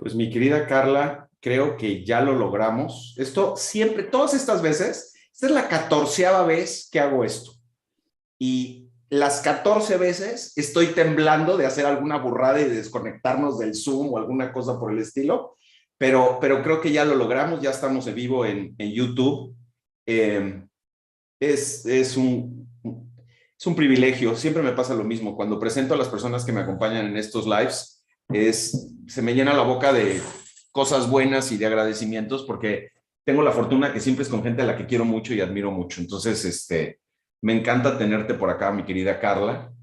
Pues mi querida Carla, creo que ya lo logramos. Esto siempre, todas estas veces, esta es la 14ª vez que hago esto. Y las 14 veces estoy temblando de hacer alguna burrada y de desconectarnos del Zoom o alguna cosa por el estilo. Pero creo que ya lo logramos, ya estamos en vivo en YouTube. Eh, es, es un, es un privilegio, siempre me pasa lo mismo. Cuando presento a las personas que me acompañan en estos lives, se me llena la boca de cosas buenas y de agradecimientos porque tengo la fortuna que siempre es con gente a la que quiero mucho y admiro mucho. Entonces, me encanta tenerte por acá, mi querida Carla.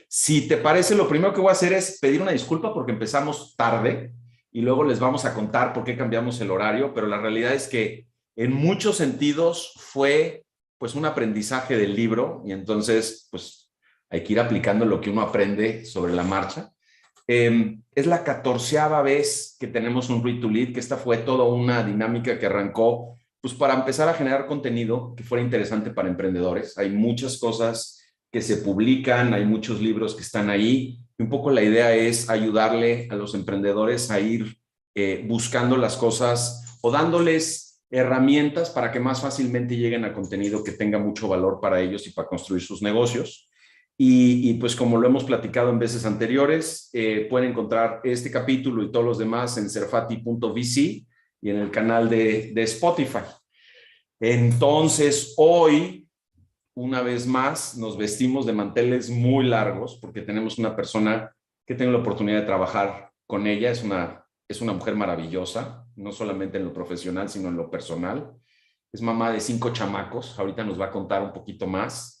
Si te parece, lo primero que voy a hacer es pedir una disculpa porque empezamos tarde y luego les vamos a contar por qué cambiamos el horario, pero la realidad es que en muchos sentidos fue pues un aprendizaje del libro y entonces pues hay que ir aplicando lo que uno aprende sobre la marcha. Es la 14ª vez que tenemos un Read to Lead, que esta fue toda una dinámica que arrancó pues para empezar a generar contenido que fuera interesante para emprendedores. Hay muchas cosas que se publican, hay muchos libros que están ahí y un poco la idea es ayudarle a los emprendedores a ir buscando las cosas o dándoles herramientas para que más fácilmente lleguen a contenido que tenga mucho valor para ellos y para construir sus negocios. Pues como lo hemos platicado en veces anteriores, pueden encontrar este capítulo y todos los demás en serfati.vc y en el canal de Spotify. Entonces, hoy, una vez más, nos vestimos de manteles muy largos porque tenemos una persona que tengo la oportunidad de trabajar con ella. Es una mujer maravillosa, no solamente en lo profesional, sino en lo personal. Es mamá de 5 chamacos, ahorita nos va a contar un poquito más.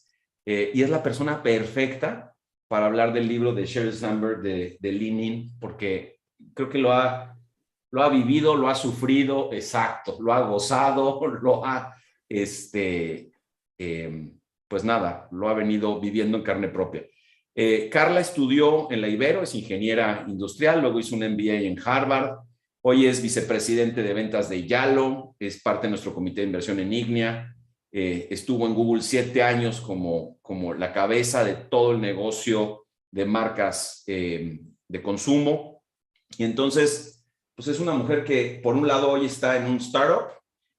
Y es la persona perfecta para hablar del libro de Sheryl Sandberg de Lean In, porque creo que lo ha vivido, lo ha sufrido, exacto, lo ha gozado, pues nada, lo ha venido viviendo en carne propia. Carla estudió en la Ibero, es ingeniera industrial, luego hizo un MBA en Harvard, hoy es vicepresidente de ventas de Yalo, es parte de nuestro comité de inversión en Ignea, estuvo en Google 7 años como la cabeza de todo el negocio de marcas de consumo. Y entonces, pues es una mujer que por un lado hoy está en un startup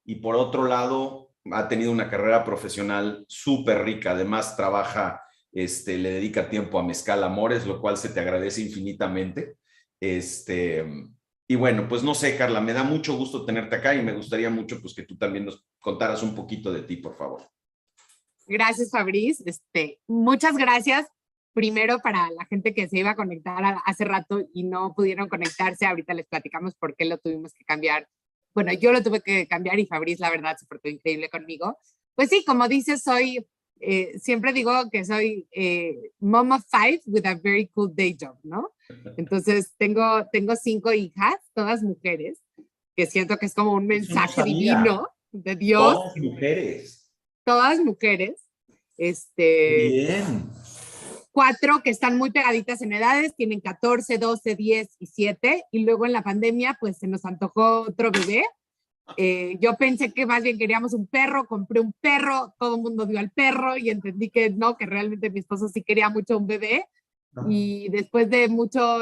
y por otro lado ha tenido una carrera profesional súper rica. Además trabaja, le dedica tiempo a Mezcal Amores, lo cual se te agradece infinitamente. Y bueno, pues no sé, Carla, me da mucho gusto tenerte acá y me gustaría mucho pues que tú también nos contaras un poquito de ti, por favor. Gracias, Fabriz. Muchas gracias. Primero, para la gente que se iba a conectar hace rato y no pudieron conectarse, ahorita les platicamos por qué lo tuvimos que cambiar. Bueno, yo lo tuve que cambiar y Fabriz, la verdad, se portó increíble conmigo. Pues sí, como dices, siempre digo que soy mom of 5 with a very cool day job, ¿no? Entonces, tengo 5 hijas, todas mujeres, que siento que es como un mensaje divino de Dios. Todas mujeres. Todas mujeres. Bien. 4 que están muy pegaditas en edades, tienen 14, 12, 10 y 7, y luego en la pandemia pues se nos antojó otro bebé. Yo pensé que más bien queríamos un perro, compré un perro, todo el mundo dio al perro y entendí que no, que realmente mi esposo sí quería mucho un bebé. Y después de mucho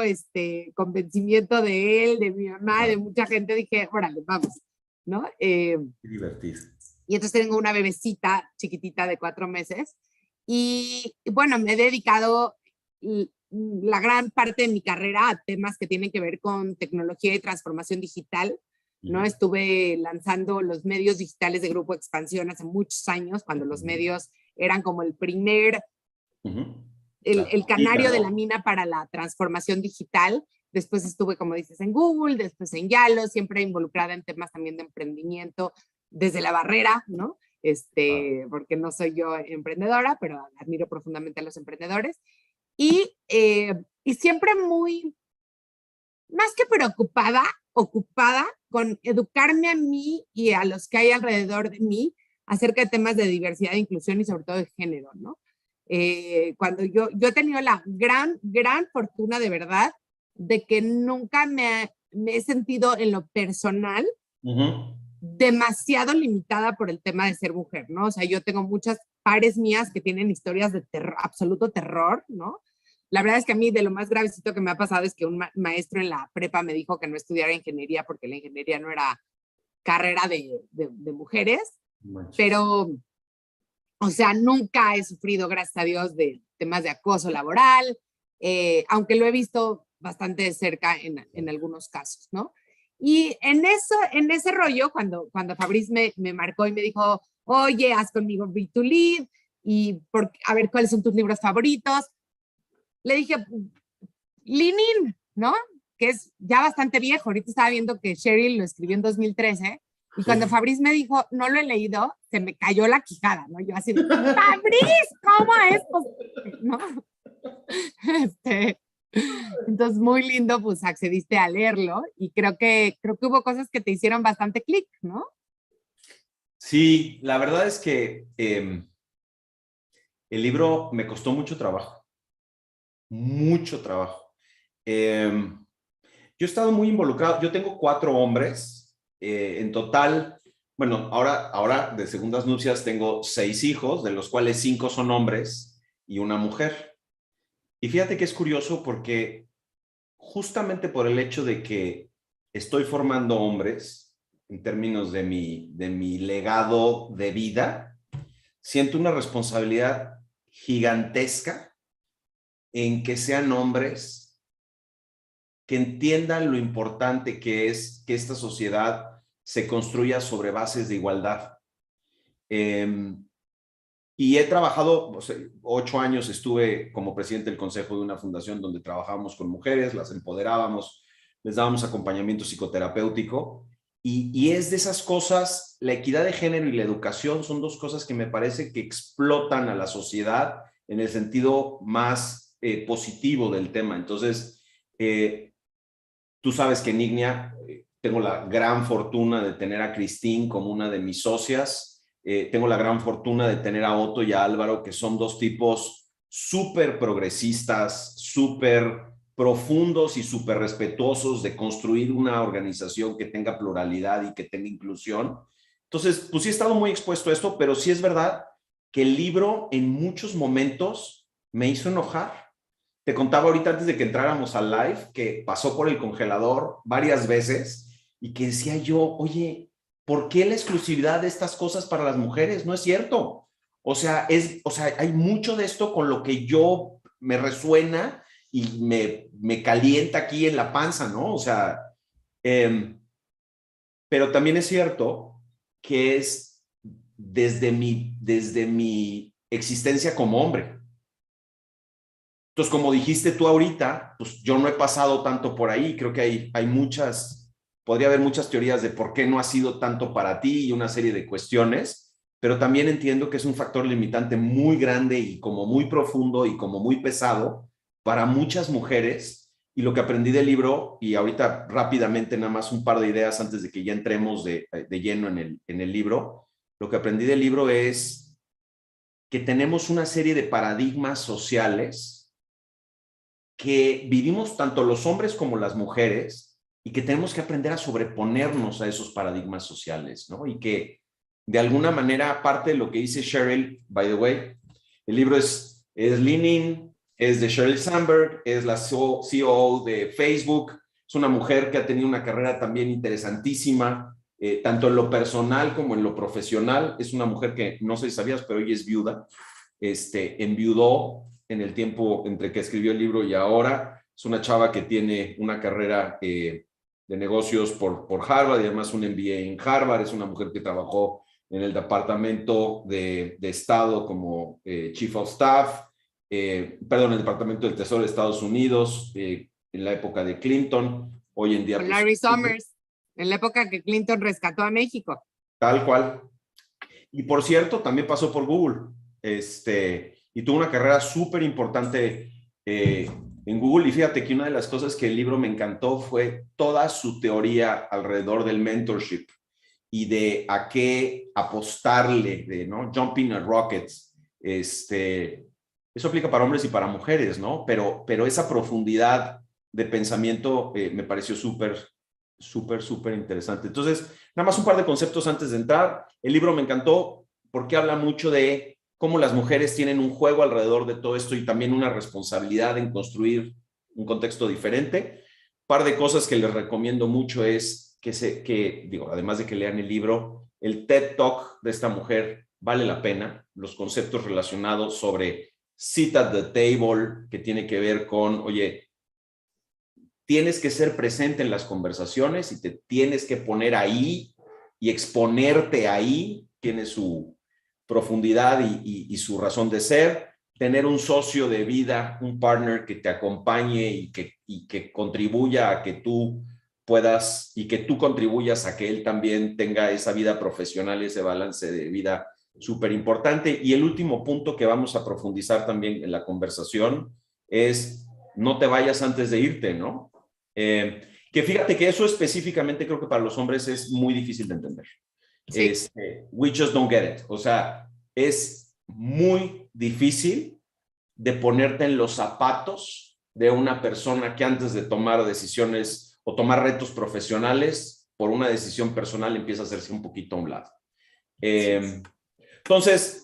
convencimiento de él, de mi mamá, de mucha gente, dije, órale, vamos, ¿no? Qué divertido. Y entonces tengo una bebecita chiquitita de 4 meses. Y bueno, me he dedicado la gran parte de mi carrera a temas que tienen que ver con tecnología y transformación digital, ¿no? Estuve lanzando los medios digitales de Grupo Expansión hace muchos años, cuando los medios eran como el primer, el canario de la mina para la transformación digital. Después estuve, como dices, en Google, después en Yalo, siempre involucrada en temas también de emprendimiento desde la barrera, ¿no? Porque no soy yo emprendedora, pero admiro profundamente a los emprendedores. Y siempre muy, más que preocupada, ocupada con educarme a mí y a los que hay alrededor de mí acerca de temas de diversidad e inclusión y sobre todo de género, ¿no? Cuando yo he tenido la gran fortuna de verdad de que nunca me he sentido en lo personal demasiado limitada por el tema de ser mujer, ¿no? O sea, yo tengo muchas pares mías que tienen historias de absoluto terror, ¿no? La verdad es que a mí de lo más gravecito que me ha pasado es que un maestro en la prepa me dijo que no estudiara ingeniería porque la ingeniería no era carrera de mujeres, Manches. pero, o sea, nunca he sufrido, gracias a Dios, de temas de acoso laboral, aunque lo he visto bastante de cerca en algunos casos, ¿no? Y en ese rollo, cuando Fabriz me marcó y me dijo, oye, haz conmigo Read to Lead, y a ver cuáles son tus libros favoritos, le dije, Lenin, ¿no? Que es ya bastante viejo. Ahorita estaba viendo que Cheryl lo escribió en 2013 y cuando Sí. Fabriz me dijo, no lo he leído, se me cayó la quijada, ¿no? Yo así de, Fabriz, ¿cómo es posible? ¿No? Este, entonces, muy lindo, pues accediste a leerlo y creo que hubo cosas que te hicieron bastante clic, ¿no? Sí, la verdad es que el libro me costó mucho trabajo. Yo he estado muy involucrado, yo tengo 4 hombres, en total, bueno, ahora de segundas nupcias tengo 6 hijos, de los cuales 5 son hombres y una mujer. Y fíjate que es curioso porque justamente por el hecho de que estoy formando hombres en términos de mi legado de vida, siento una responsabilidad gigantesca en que sean hombres que entiendan lo importante que es que esta sociedad se construya sobre bases de igualdad. Y he trabajado, o sea, 8 años estuve como presidente del consejo de una fundación donde trabajábamos con mujeres, las empoderábamos, les dábamos acompañamiento psicoterapéutico. Y es de esas cosas, la equidad de género y la educación son 2 cosas que me parece que explotan a la sociedad en el sentido más positivo del tema. Entonces, tú sabes que en Ignia tengo la gran fortuna de tener a Christine como una de mis socias. Tengo la gran fortuna de tener a Otto y a Álvaro, que son 2 tipos súper progresistas, súper profundos y súper respetuosos de construir una organización que tenga pluralidad y que tenga inclusión. Entonces, pues sí he estado muy expuesto a esto, pero sí es verdad que el libro en muchos momentos me hizo enojar. Te contaba ahorita antes de que entráramos al live que pasó por el congelador varias veces y que decía yo, oye, ¿por qué la exclusividad de estas cosas para las mujeres? No es cierto. O sea, hay mucho de esto con lo que yo me resuena y me calienta aquí en la panza, ¿no? O sea, pero también es cierto que es desde mi existencia como hombre. Entonces, como dijiste tú ahorita, pues yo no he pasado tanto por ahí. Creo que hay muchas, podría haber muchas teorías de por qué no ha sido tanto para ti y una serie de cuestiones, pero también entiendo que es un factor limitante muy grande y como muy profundo y como muy pesado para muchas mujeres. Y lo que aprendí del libro, y ahorita rápidamente nada más un par de ideas antes de que ya entremos de lleno en el libro, lo que aprendí del libro es que tenemos una serie de paradigmas sociales que vivimos tanto los hombres como las mujeres y que tenemos que aprender a sobreponernos a esos paradigmas sociales, ¿no? Y que de alguna manera, parte de lo que dice Sheryl, by the way, el libro es Lean, es de Sheryl Sandberg, es la CEO de Facebook, es una mujer que ha tenido una carrera también interesantísima, tanto en lo personal como en lo profesional. Es una mujer que, no sé si sabías, pero hoy es viuda, enviudó en el tiempo entre que escribió el libro y ahora. Es una chava que tiene una carrera de negocios por Harvard y además un MBA en Harvard. Es una mujer que trabajó en el Departamento de Estado como Chief of Staff, perdón, el Departamento del Tesoro de Estados Unidos en la época de Clinton. Hoy en día, Con pues, Larry Summers, en la época que Clinton rescató a México. tal cual. Y por cierto, también pasó por Google. Y tuvo una carrera súper importante en Google. Y fíjate que una de las cosas que el libro me encantó fue toda su teoría alrededor del mentorship y de a qué apostarle, de, ¿no? Jumping a rockets. Eso aplica para hombres y para mujeres, ¿no? Pero esa profundidad de pensamiento me pareció súper interesante. Entonces, nada más un par de conceptos antes de entrar. El libro me encantó porque habla mucho de cómo las mujeres tienen un juego alrededor de todo esto y también una responsabilidad en construir un contexto diferente. Un par de cosas que les recomiendo mucho es digo, además de que lean el libro, el TED Talk de esta mujer vale la pena, los conceptos relacionados sobre sit at the table, que tiene que ver con, oye, tienes que ser presente en las conversaciones y te tienes que poner ahí y exponerte ahí, tiene su profundidad y su razón de ser. Tener un socio de vida, un partner que te acompañe y que contribuya a que tú puedas y que tú contribuyas a que él también tenga esa vida profesional y ese balance de vida súper importante. Y el último punto que vamos a profundizar también en la conversación es no te vayas antes de irte, ¿no? Que fíjate que eso específicamente creo que para los hombres es muy difícil de entender. Sí. We just don't get it. O sea, es muy difícil de ponerte en los zapatos de una persona que antes de tomar decisiones o tomar retos profesionales por una decisión personal empieza a hacerse un poquito a un lado. Entonces,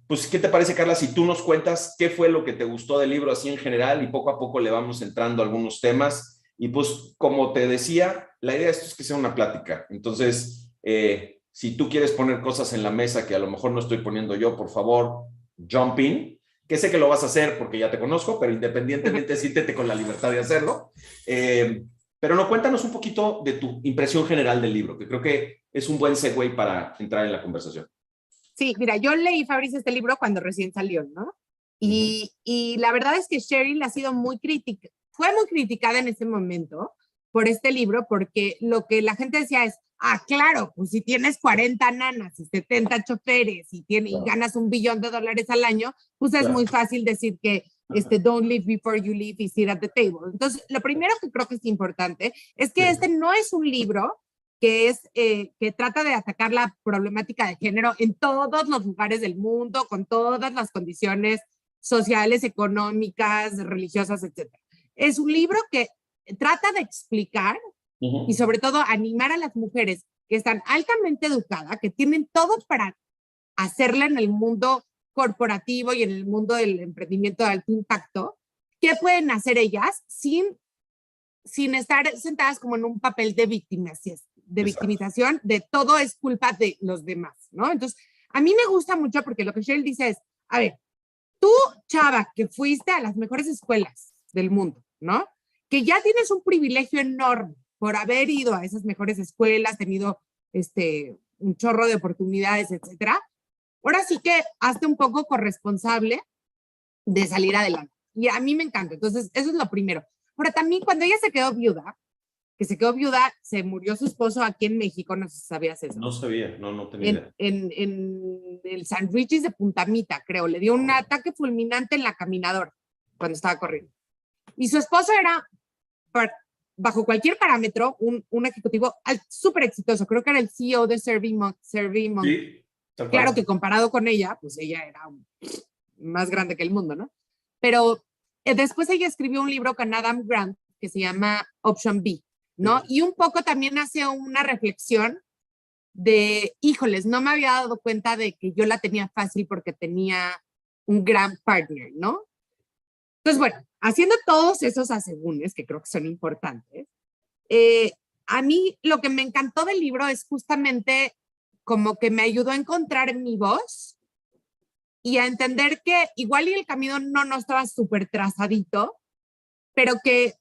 pues, ¿qué te parece, Carla, si tú nos cuentas qué fue lo que te gustó del libro así en general y poco a poco le vamos entrando a algunos temas? Y pues, como te decía, la idea de esto es que sea una plática. Entonces, si tú quieres poner cosas en la mesa que a lo mejor no estoy poniendo yo, por favor, jump in, que sé que lo vas a hacer porque ya te conozco, pero independientemente, siéntete con la libertad de hacerlo. Pero no, cuéntanos un poquito de tu impresión general del libro, que creo que es un buen segue para entrar en la conversación. Sí, mira, yo leí, Fabrice, este libro cuando recién salió, ¿no? Y la verdad es que Sheryl ha sido fue muy criticada en ese momento por este libro, porque lo que la gente decía es, claro, pues si tienes 40 nanas y 70 choferes y ganas $1 billón al año, pues es muy fácil decir que don't live before you leave y sit at the table. Entonces, lo primero que creo que es importante es que este no es un libro que trata de atacar la problemática de género en todos los lugares del mundo, con todas las condiciones sociales, económicas, religiosas, etc. Es un libro que trata de explicar y sobre todo animar a las mujeres que están altamente educadas, que tienen todo para hacerla en el mundo corporativo y en el mundo del emprendimiento de alto impacto, qué pueden hacer ellas sin estar sentadas como en un papel de victimización, de todo es culpa de los demás, ¿no? Entonces, a mí me gusta mucho porque lo que Sheryl dice es, a ver, tú, chava, que fuiste a las mejores escuelas del mundo, ¿no? Que ya tienes un privilegio enorme por haber ido a esas mejores escuelas, tenido un chorro de oportunidades, etcétera. Ahora sí que hazte un poco corresponsable de salir adelante. Y a mí me encanta. Entonces, eso es lo primero. Ahora, también cuando ella se quedó viuda, se murió su esposo aquí en México, no sé si sabías eso. No sabía, no tenía idea. En el San Regis de Puntamita, creo, le dio un ataque fulminante en la caminadora cuando estaba corriendo. Y su esposo era, bajo cualquier parámetro, un ejecutivo súper exitoso. Creo que era el CEO de SurveyMonkey. Sí, claro que comparado con ella, pues ella era más grande que el mundo, ¿no? Pero después ella escribió un libro con Adam Grant que se llama Option B, ¿no? Y un poco también hace una reflexión de, híjoles, no me había dado cuenta de que yo la tenía fácil porque tenía un gran partner, ¿no? Entonces, bueno, haciendo todos esos asegúnes, que creo que son importantes, a mí lo que me encantó del libro es justamente como que me ayudó a encontrar mi voz y a entender que igual y el camino no estaba súper trazadito, pero que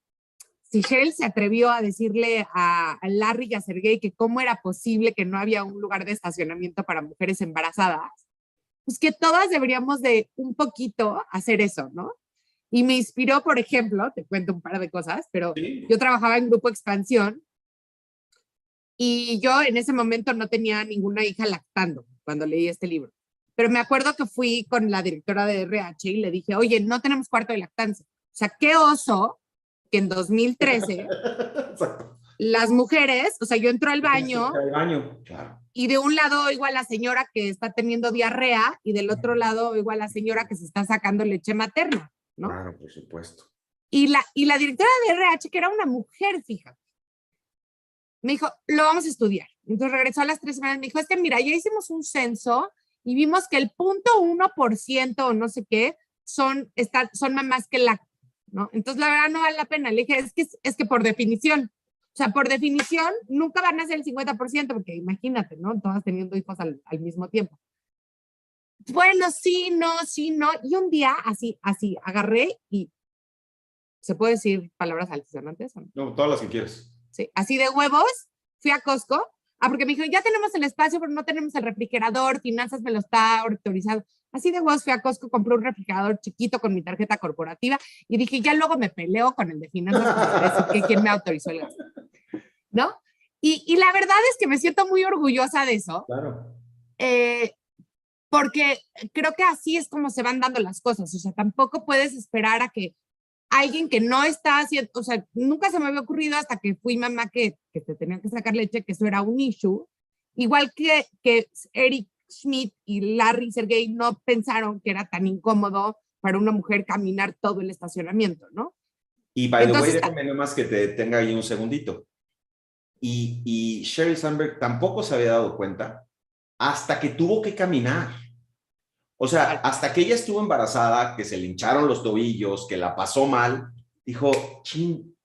si Sheryl se atrevió a decirle a Larry y a Sergey que cómo era posible que no había un lugar de estacionamiento para mujeres embarazadas, pues que todas deberíamos de un poquito hacer eso, ¿no? Y me inspiró, por ejemplo, te cuento un par de cosas, pero yo trabajaba en Grupo Expansión y yo en ese momento no tenía ninguna hija lactando cuando leí este libro. Pero me acuerdo que fui con la directora de RH y le dije, oye, no tenemos cuarto de lactancia. O sea, qué oso que en 2013 las mujeres, o sea, yo entro al baño, claro. Y de un lado oigo a la señora que está teniendo diarrea y del otro lado oigo a la señora que se está sacando leche materna, ¿no? Claro, por supuesto. Y la directora de RH, que era una mujer, fíjate, me dijo, lo vamos a estudiar. Entonces regresó a las 3 semanas y me dijo, es que mira, ya hicimos un censo y vimos que el 0.1% o no sé qué son mamás que lactan, ¿no? Entonces, la verdad no vale la pena. Le dije, es que por definición, o sea, por definición, nunca van a ser el 50%, porque imagínate, ¿no? Todas teniendo hijos al mismo tiempo. Bueno, sí, no. Y un día, así, agarré y, ¿se puede decir palabras altisonantes? ¿O no? No, todas las que quieres. Sí, así de huevos, fui a Costco. Porque me dijeron, ya tenemos el espacio, pero no tenemos el refrigerador, Finanzas me lo está autorizando. Así de huevos fui a Costco, compré un refrigerador chiquito con mi tarjeta corporativa y dije, ya luego me peleo con el de Finanzas para decir que quién me autorizó el gasto, ¿no? Y la verdad es que me siento muy orgullosa de eso. Claro. Porque creo que así es como se van dando las cosas. O sea, tampoco puedes esperar a que alguien que no está haciendo, o sea, nunca se me había ocurrido hasta que fui mamá que te tenían que sacar leche, que eso era un issue. Igual que Eric Schmidt y Larry Sergey no pensaron que era tan incómodo para una mujer caminar todo el estacionamiento, ¿no? Y by the way, Entonces, déjame nomás que te tenga ahí un segundito. Y Sheryl Sandberg tampoco se había dado cuenta hasta que tuvo que caminar. O sea, hasta que ella estuvo embarazada, que se le hincharon los tobillos, que la pasó mal, dijo, chin,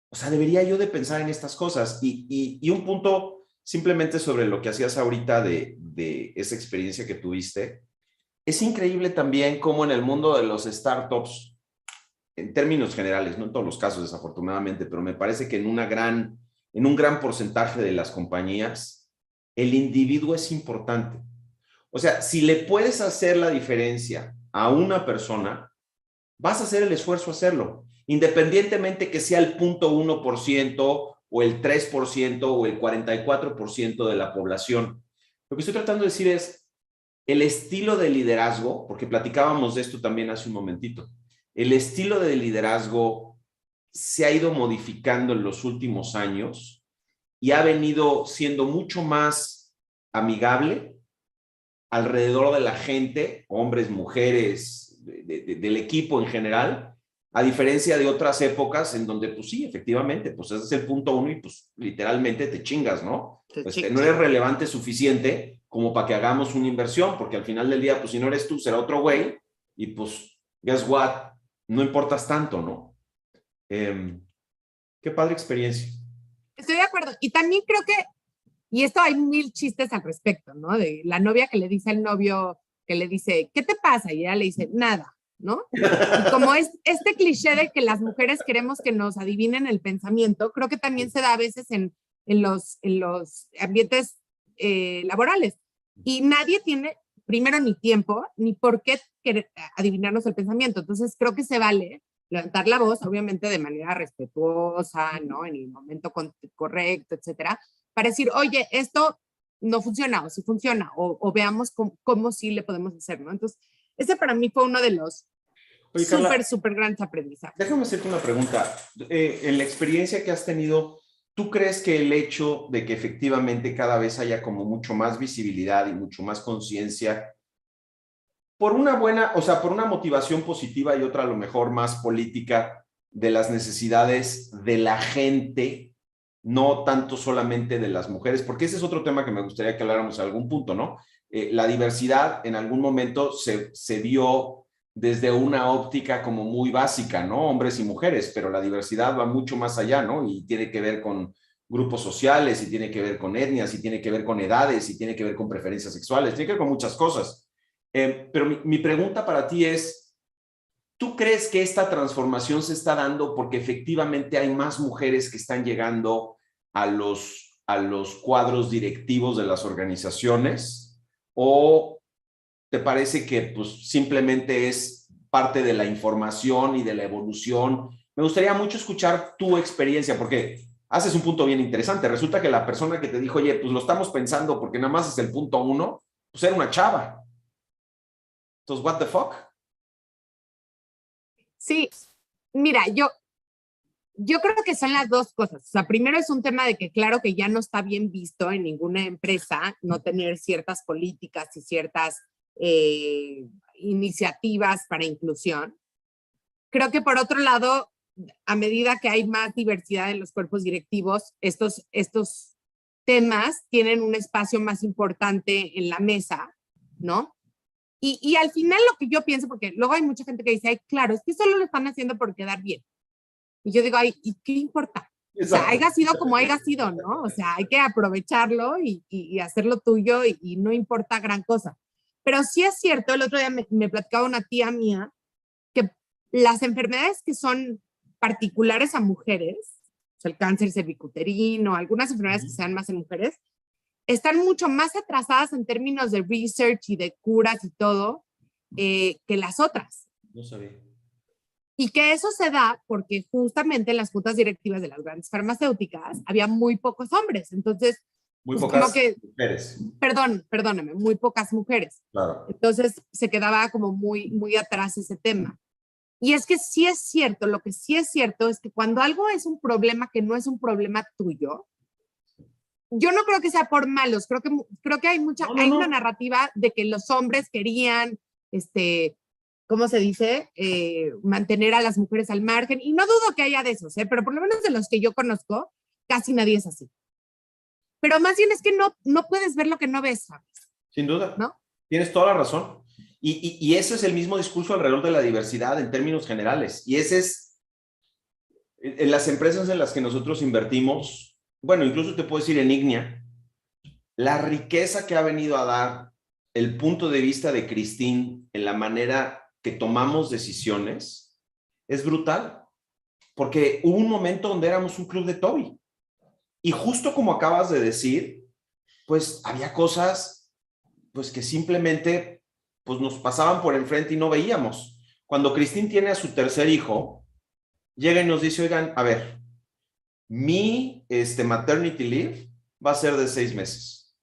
o sea, debería yo de pensar en estas cosas. Y un punto simplemente sobre lo que hacías ahorita de esa experiencia que tuviste, es increíble también cómo en el mundo de los startups, en términos generales, no en todos los casos desafortunadamente, pero me parece que en un gran porcentaje de las compañías, el individuo es importante. O sea, si le puedes hacer la diferencia a una persona, vas a hacer el esfuerzo a hacerlo, independientemente que sea el 0.1% o el 3% o el 44% de la población. Lo que estoy tratando de decir es el estilo de liderazgo, porque platicábamos de esto también hace un momentito, el estilo de liderazgo se ha ido modificando en los últimos años y ha venido siendo mucho más amigable alrededor de la gente, hombres, mujeres, del equipo en general, a diferencia de otras épocas en donde, pues sí, efectivamente, pues ese es el 0.1 y pues literalmente te chingas, ¿no? No eres relevante suficiente como para que hagamos una inversión, porque al final del día, pues si no eres tú, será otro güey, y pues, guess what, no importas tanto, ¿no? Qué padre experiencia. estoy de acuerdo. Y también creo que, y esto hay mil chistes al respecto, ¿no? De la novia que le dice al novio, que le dice, ¿qué te pasa? Y ella le dice, nada, ¿no? Y como es este cliché de que las mujeres queremos que nos adivinen el pensamiento, creo que también se da a veces en los ambientes laborales. Y nadie tiene, primero, ni tiempo, ni por qué querer adivinarnos el pensamiento. Entonces, creo que se vale levantar la voz, obviamente de manera respetuosa, ¿no? En el momento correcto, etcétera, para decir, oye, esto no funciona, o si funciona, o veamos cómo sí le podemos hacer, ¿no? Entonces, ese para mí fue uno de los Oye, Carla, súper grandes aprendizajes. déjame hacerte una pregunta. En la experiencia que has tenido, ¿tú crees que el hecho de que efectivamente cada vez haya como mucho más visibilidad y mucho más conciencia, por una buena, o sea, por una motivación positiva y otra a lo mejor más política de las necesidades de la gente, no tanto solamente de las mujeres, porque ese es otro tema que me gustaría que habláramos a algún punto, ¿no? La diversidad en algún momento se vio desde una óptica como muy básica, ¿no? Hombres y mujeres, pero la diversidad va mucho más allá, ¿no? Y tiene que ver con grupos sociales, y tiene que ver con etnias, y tiene que ver con edades, y tiene que ver con preferencias sexuales, tiene que ver con muchas cosas. Pero mi pregunta para ti es, ¿tú crees que esta transformación se está dando porque efectivamente hay más mujeres que están llegando a los cuadros directivos de las organizaciones? ¿O te parece que pues, simplemente es parte de la información y de la evolución? Me gustaría mucho escuchar tu experiencia, porque haces un punto bien interesante. Resulta que la persona que te dijo, oye, pues lo estamos pensando porque nada más es el 0.1, pues era una chava. Entonces, what the fuck? Sí, mira, yo creo que son las dos cosas. O sea, primero es un tema de que claro que ya no está bien visto en ninguna empresa no tener ciertas políticas y ciertas iniciativas para inclusión. Creo que por otro lado, a medida que hay más diversidad en los cuerpos directivos, estos temas tienen un espacio más importante en la mesa ¿no? Y al final lo que yo pienso, porque luego hay mucha gente que dice, ay, claro, es que solo lo están haciendo por quedar bien. Y yo digo, ay, ¿y qué importa? O sea, Exacto. haya sido como haya sido, ¿no? O sea, hay que aprovecharlo y hacerlo tuyo y no importa gran cosa. Pero sí es cierto, el otro día me platicaba una tía mía que las enfermedades que son particulares a mujeres, o sea, el cáncer cervicuterino, algunas enfermedades que Ujú. sean más en mujeres, están mucho más atrasadas en términos de research y de curas y todo que las otras. No sabía. Y que eso se da porque justamente en las juntas directivas de las grandes farmacéuticas había muy pocos hombres. Entonces, Muy pues como pocas que, mujeres. perdóname, muy pocas mujeres. Claro. Entonces se quedaba como muy atrás ese tema. Y es que sí es cierto, lo que sí es cierto es que cuando algo es un problema que no es un problema tuyo, yo no creo que sea por malos, creo que No, no, hay una no. narrativa de que los hombres querían, ¿cómo se dice? Mantener a las mujeres al margen, y no dudo que haya de esos, pero por lo menos de los que yo conozco, casi nadie es así. Pero más bien es que no puedes ver lo que no ves, ¿sabes? Sin duda. ¿No? Tienes toda la razón. Y ese es el mismo discurso alrededor de la diversidad en términos generales. Y ese es, en las empresas en las que nosotros invertimos, bueno, incluso te puedo decir en Ignia, la riqueza que ha venido a dar el punto de vista de Christine en la manera que tomamos decisiones es brutal. Porque hubo un momento donde éramos un club de Toby. Y justo como acabas de decir, pues había cosas pues que simplemente pues nos pasaban por enfrente y no veíamos. Cuando Christine tiene a su tercer hijo, llega y nos dice, oigan, a ver, mi maternity leave va a ser de 6 meses.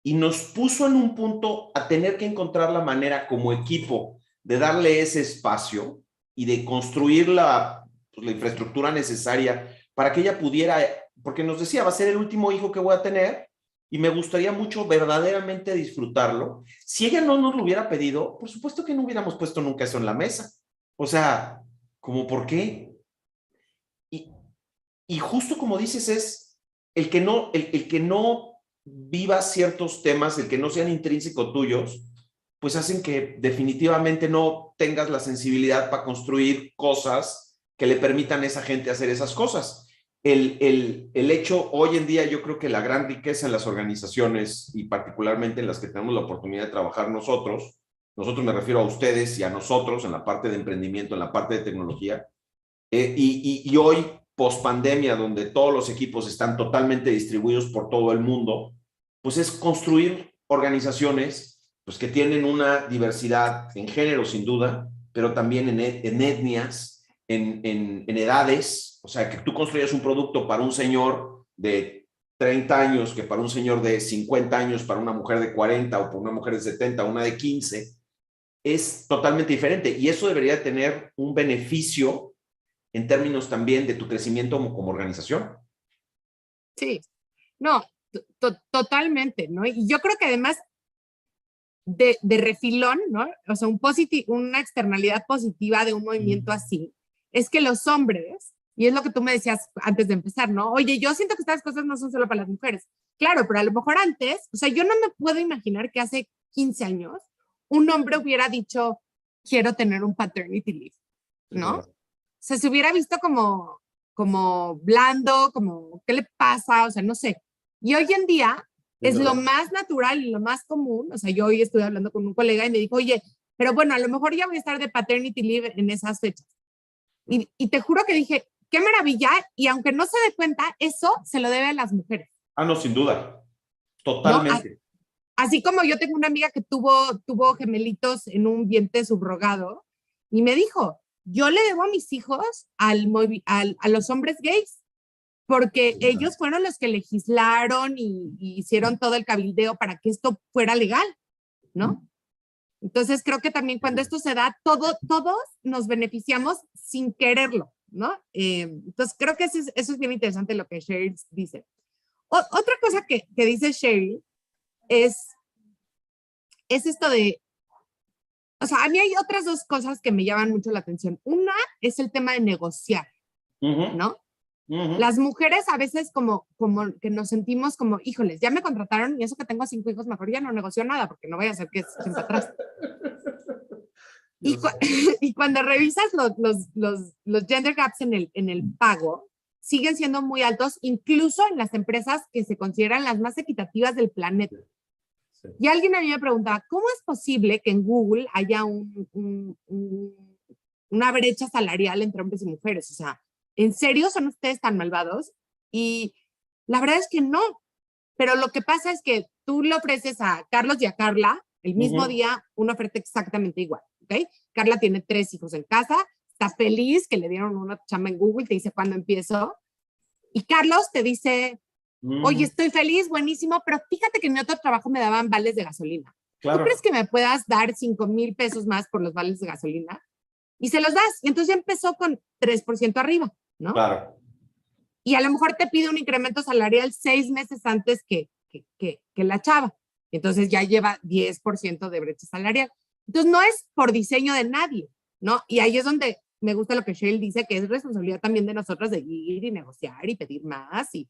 Y nos puso en un punto a tener que encontrar la manera como equipo de darle ese espacio y de construir pues, la infraestructura necesaria para que ella pudiera, porque nos decía, va a ser el último hijo que voy a tener y me gustaría mucho verdaderamente disfrutarlo. Si ella no nos lo hubiera pedido, por supuesto que no hubiéramos puesto nunca eso en la mesa. O sea, ¿como por qué? Y, y justo como dices, es el que no viva ciertos temas, el que no sean intrínsecos tuyos, pues hacen que definitivamente no tengas la sensibilidad para construir cosas que le permitan a esa gente hacer esas cosas. El hecho, hoy en día, yo creo que la gran riqueza en las organizaciones y particularmente en las que tenemos la oportunidad de trabajar nosotros me refiero a ustedes y a nosotros en la parte de emprendimiento, en la parte de tecnología, y hoy, post pandemia, donde todos los equipos están totalmente distribuidos por todo el mundo, pues es construir organizaciones pues, que tienen una diversidad en género, sin duda, pero también en etnias, en edades. O sea, que tú construyas un producto para un señor de 30 años, que para un señor de 50 años, para una mujer de 40 o para una mujer de 70, una de 15, es totalmente diferente. Y eso debería tener un beneficio en términos también de tu crecimiento como organización. Sí, no, totalmente, ¿no? Y yo creo que además de refilón, ¿no? O sea, una externalidad positiva de un movimiento así, es que los hombres, y es lo que tú me decías antes de empezar, ¿no? Oye, yo siento que estas cosas no son solo para las mujeres. Claro, pero a lo mejor antes, o sea, yo no me puedo imaginar que hace 15 años un hombre hubiera dicho, quiero tener un paternity leave, Es ¿no? O verdad. sea, se hubiera visto como blando, como, ¿qué le pasa? O sea, no sé. Y hoy en día Es es lo verdad. más natural y lo más común. O sea, yo hoy estuve hablando con un colega y me dijo, oye, pero bueno, a lo mejor ya voy a estar de paternity leave en esas fechas. Y te juro que dije, qué maravilla. Y aunque no se dé cuenta, eso se lo debe a las mujeres, Ah, no, sin duda. ¿no? Totalmente. Así como yo tengo una amiga que tuvo gemelitos en un vientre subrogado y me dijo, yo le debo a mis hijos a los hombres gays, porque ellos fueron los que legislaron y hicieron todo el cabildeo para que esto fuera legal, ¿no? Entonces creo que también cuando esto se da, todos nos beneficiamos sin quererlo, ¿no? Entonces creo que eso es bien interesante lo que Cheryl dice. Otra cosa que dice Cheryl es, es esto de, o sea, a mí hay otras dos cosas que me llaman mucho la atención. Una es el tema de negociar, Uh -huh. ¿no? Ujú. Las mujeres a veces como que nos sentimos como, híjoles, ya me contrataron y eso que tengo 5 hijos, mejor ya no negocio nada porque no vaya a ser que se echen para atrás. Yo sé. Y cuando revisas los gender gaps en el pago, siguen siendo muy altos, incluso en las empresas que se consideran las más equitativas del planeta. Sí. Y alguien a mí me preguntaba, ¿cómo es posible que en Google haya una brecha salarial entre hombres y mujeres? O sea, ¿en serio son ustedes tan malvados? Y la verdad es que no. Pero lo que pasa es que tú le ofreces a Carlos y a Carla el mismo Ujú. día una oferta exactamente igual, ¿ok? Carla tiene 3 hijos en casa, está feliz que le dieron una chamba en Google, te dice cuándo empiezo. Y Carlos te dice, oye, Ujú. estoy feliz, buenísimo, pero fíjate que en mi otro trabajo me daban vales de gasolina. ¿Tú crees Claro, que me puedas dar 5,000 pesos más por los vales de gasolina? Y se los das. Y entonces ya empezó con 3% arriba, ¿no? claro. Y a lo mejor te pide un incremento salarial 6 meses antes que la chava. Entonces ya lleva 10% de brecha salarial. Entonces no es por diseño de nadie, ¿no? Y ahí es donde me gusta lo que Sheryl dice, que es responsabilidad también de nosotros de ir y negociar y pedir más y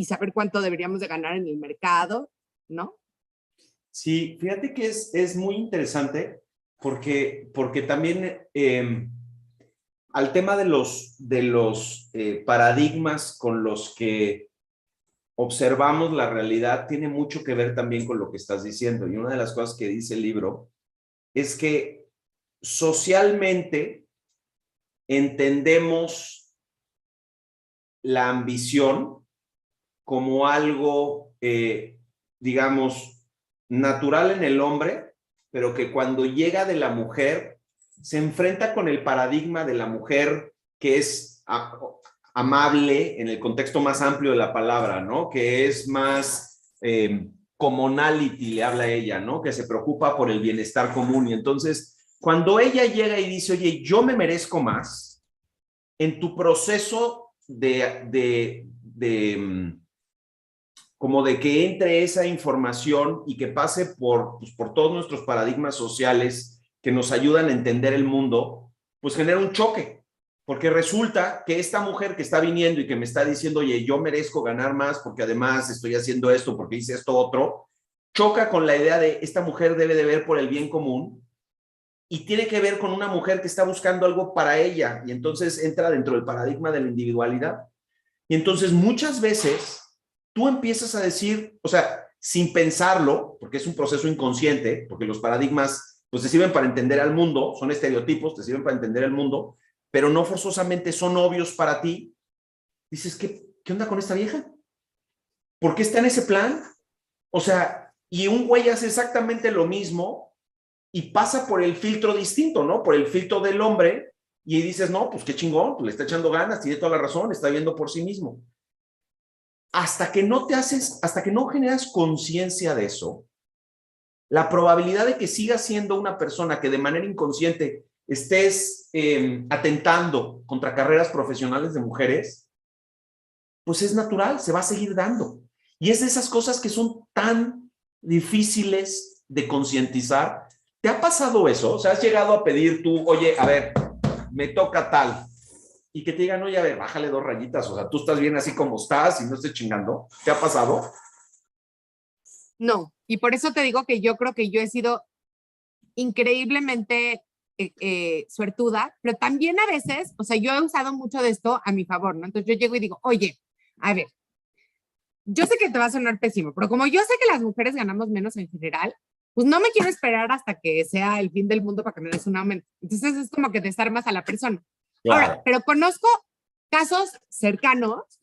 saber cuánto deberíamos de ganar en el mercado, ¿no? Sí, fíjate que es muy interesante porque también al tema de los paradigmas con los que observamos la realidad tiene mucho que ver también con lo que estás diciendo. Y una de las cosas que dice el libro es que socialmente entendemos la ambición como algo, digamos, natural en el hombre, pero que cuando llega de la mujer, se enfrenta con el paradigma de la mujer que es amable en el contexto más amplio de la palabra, ¿no? Que es más commonality, le habla ella, ¿no? Que se preocupa por el bienestar común. Y entonces, cuando ella llega y dice, oye, yo me merezco más, en tu proceso como de que entre esa información y que pase por todos nuestros paradigmas sociales que nos ayudan a entender el mundo, pues genera un choque. Porque resulta que esta mujer que está viniendo y que me está diciendo, oye, yo merezco ganar más porque además estoy haciendo esto, porque hice esto otro, choca con la idea de esta mujer debe de ver por el bien común y tiene que ver con una mujer que está buscando algo para ella y entonces entra dentro del paradigma de la individualidad. Y entonces muchas veces tú empiezas a decir, o sea, sin pensarlo, porque es un proceso inconsciente, porque los paradigmas pues te sirven para entender al mundo, son estereotipos, te sirven para entender el mundo, pero no forzosamente son obvios para ti. Dices, ¿qué onda con esta vieja? ¿Por qué está en ese plan? O sea, y un güey hace exactamente lo mismo y pasa por el filtro distinto, ¿no? Por el filtro del hombre y dices, no, pues qué chingón, pues le está echando ganas, tiene toda la razón, está viendo por sí mismo. Hasta que no generas conciencia de eso, la probabilidad de que sigas siendo una persona que de manera inconsciente estés atentando contra carreras profesionales de mujeres, pues es natural, se va a seguir dando. Y es de esas cosas que son tan difíciles de concientizar. ¿Te ha pasado eso? O sea, has llegado a pedir tú, oye, a ver, me toca tal, y que te digan, oye, a ver, bájale 2 rayitas, o sea, tú estás bien así como estás y no estés chingando. ¿Te ha pasado? No. Y por eso te digo que yo creo que yo he sido increíblemente suertuda, pero también a veces, o sea, yo he usado mucho de esto a mi favor, ¿no? Entonces yo llego y digo, oye, a ver, yo sé que te va a sonar pésimo, pero como yo sé que las mujeres ganamos menos en general, pues no me quiero esperar hasta que sea el fin del mundo para que me des un aumento. Entonces es como que desarmas a la persona. Ahora, Claro. pero conozco casos cercanos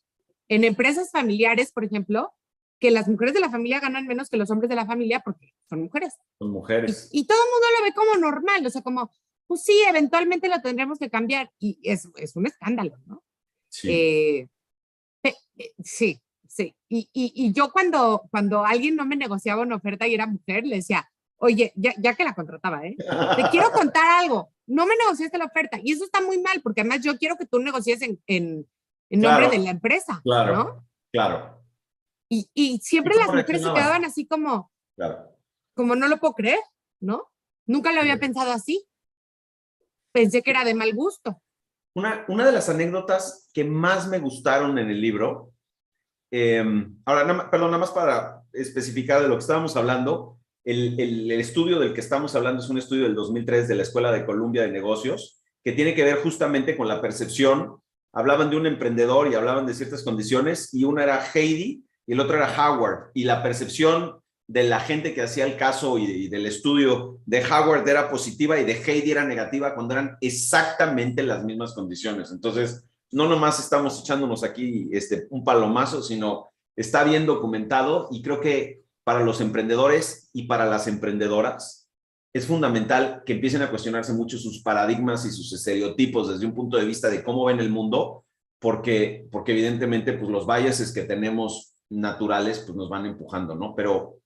en empresas familiares, por ejemplo, que las mujeres de la familia ganan menos que los hombres de la familia porque son mujeres. Con mujeres. Y todo el mundo lo ve como normal, o sea, como, pues sí, eventualmente lo tendremos que cambiar y es un escándalo, ¿no? Sí. Eh, sí, sí. Y yo cuando alguien no me negociaba una oferta y era mujer, le decía, oye, ya que la contrataba, ¿eh? Te quiero contar algo, no me negociaste la oferta y eso está muy mal porque además yo quiero que tú negocies en nombre de Claro, la empresa, ¿no? claro, claro. Y ¿Y siempre cómo las mujeres se reaccionaban? quedaban así Claro. como no lo puedo creer, ¿no? Nunca lo había pensado así. Pensé que era de mal gusto. Una de las anécdotas que más me gustaron en el libro, ahora, nada más para especificar de lo que estábamos hablando, el estudio del que estamos hablando es un estudio del 2003 de la Escuela de Columbia de Negocios, que tiene que ver justamente con la percepción. Hablaban de un emprendedor y hablaban de ciertas condiciones, y una era Heidi y el otro era Howard, y la percepción de la gente que hacía el caso y del estudio de Howard era positiva y de Heidi era negativa cuando eran exactamente las mismas condiciones. Entonces, no nomás estamos echándonos aquí un palomazo, sino está bien documentado, y creo que para los emprendedores y para las emprendedoras es fundamental que empiecen a cuestionarse mucho sus paradigmas y sus estereotipos desde un punto de vista de cómo ven el mundo, porque evidentemente pues los biases que tenemos naturales pues nos van empujando, ¿no? Pero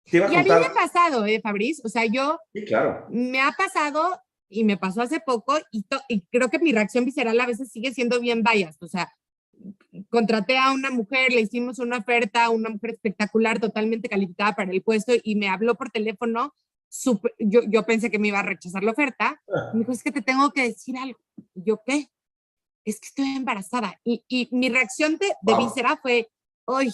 te iba a Y a mí me contar. ha pasado, Fabriz, o sea, Sí, claro. me ha pasado y me pasó hace poco y creo que mi reacción visceral a veces sigue siendo bien biased, o sea, contraté a una mujer, le hicimos una oferta, una mujer espectacular, totalmente calificada para el puesto, y me habló por teléfono, yo pensé que me iba a rechazar la oferta, me dijo, es que te tengo que decir algo. ¿Yo qué? Es que estoy embarazada. Y mi reacción de Wow. víscera fue, ¡ay!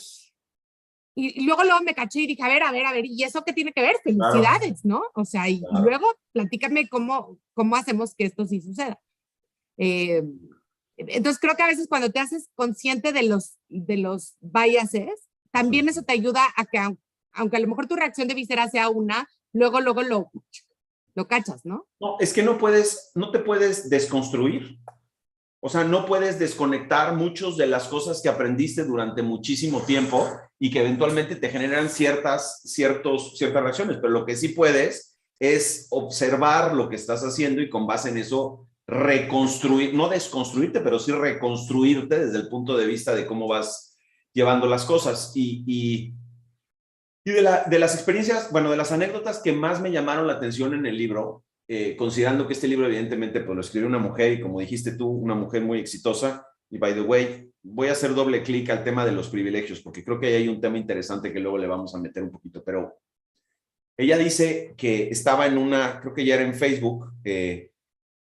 Y luego me caché y dije, a ver, ¿y eso qué tiene que ver? Claro, Felicidades, ¿no? O sea, y claro. luego platícame cómo hacemos que esto sí suceda. Eh, entonces creo que a veces cuando te haces consciente de los biases, también eso te ayuda a que, aunque a lo mejor tu reacción de visera sea una, luego lo cachas, ¿no? No, es que no te puedes desconstruir. O sea, no puedes desconectar muchas de las cosas que aprendiste durante muchísimo tiempo y que eventualmente te generan ciertas reacciones, pero lo que sí puedes es observar lo que estás haciendo y con base en eso reconstruir, no desconstruirte, pero sí reconstruirte desde el punto de vista de cómo vas llevando las cosas. Y de las experiencias, bueno, de las anécdotas que más me llamaron la atención en el libro, considerando que este libro evidentemente pues, lo escribió una mujer, y como dijiste tú, una mujer muy exitosa. Y by the way, voy a hacer doble clic al tema de los privilegios, porque creo que ahí hay un tema interesante que luego le vamos a meter un poquito, pero ella dice que estaba creo que ya era en Facebook,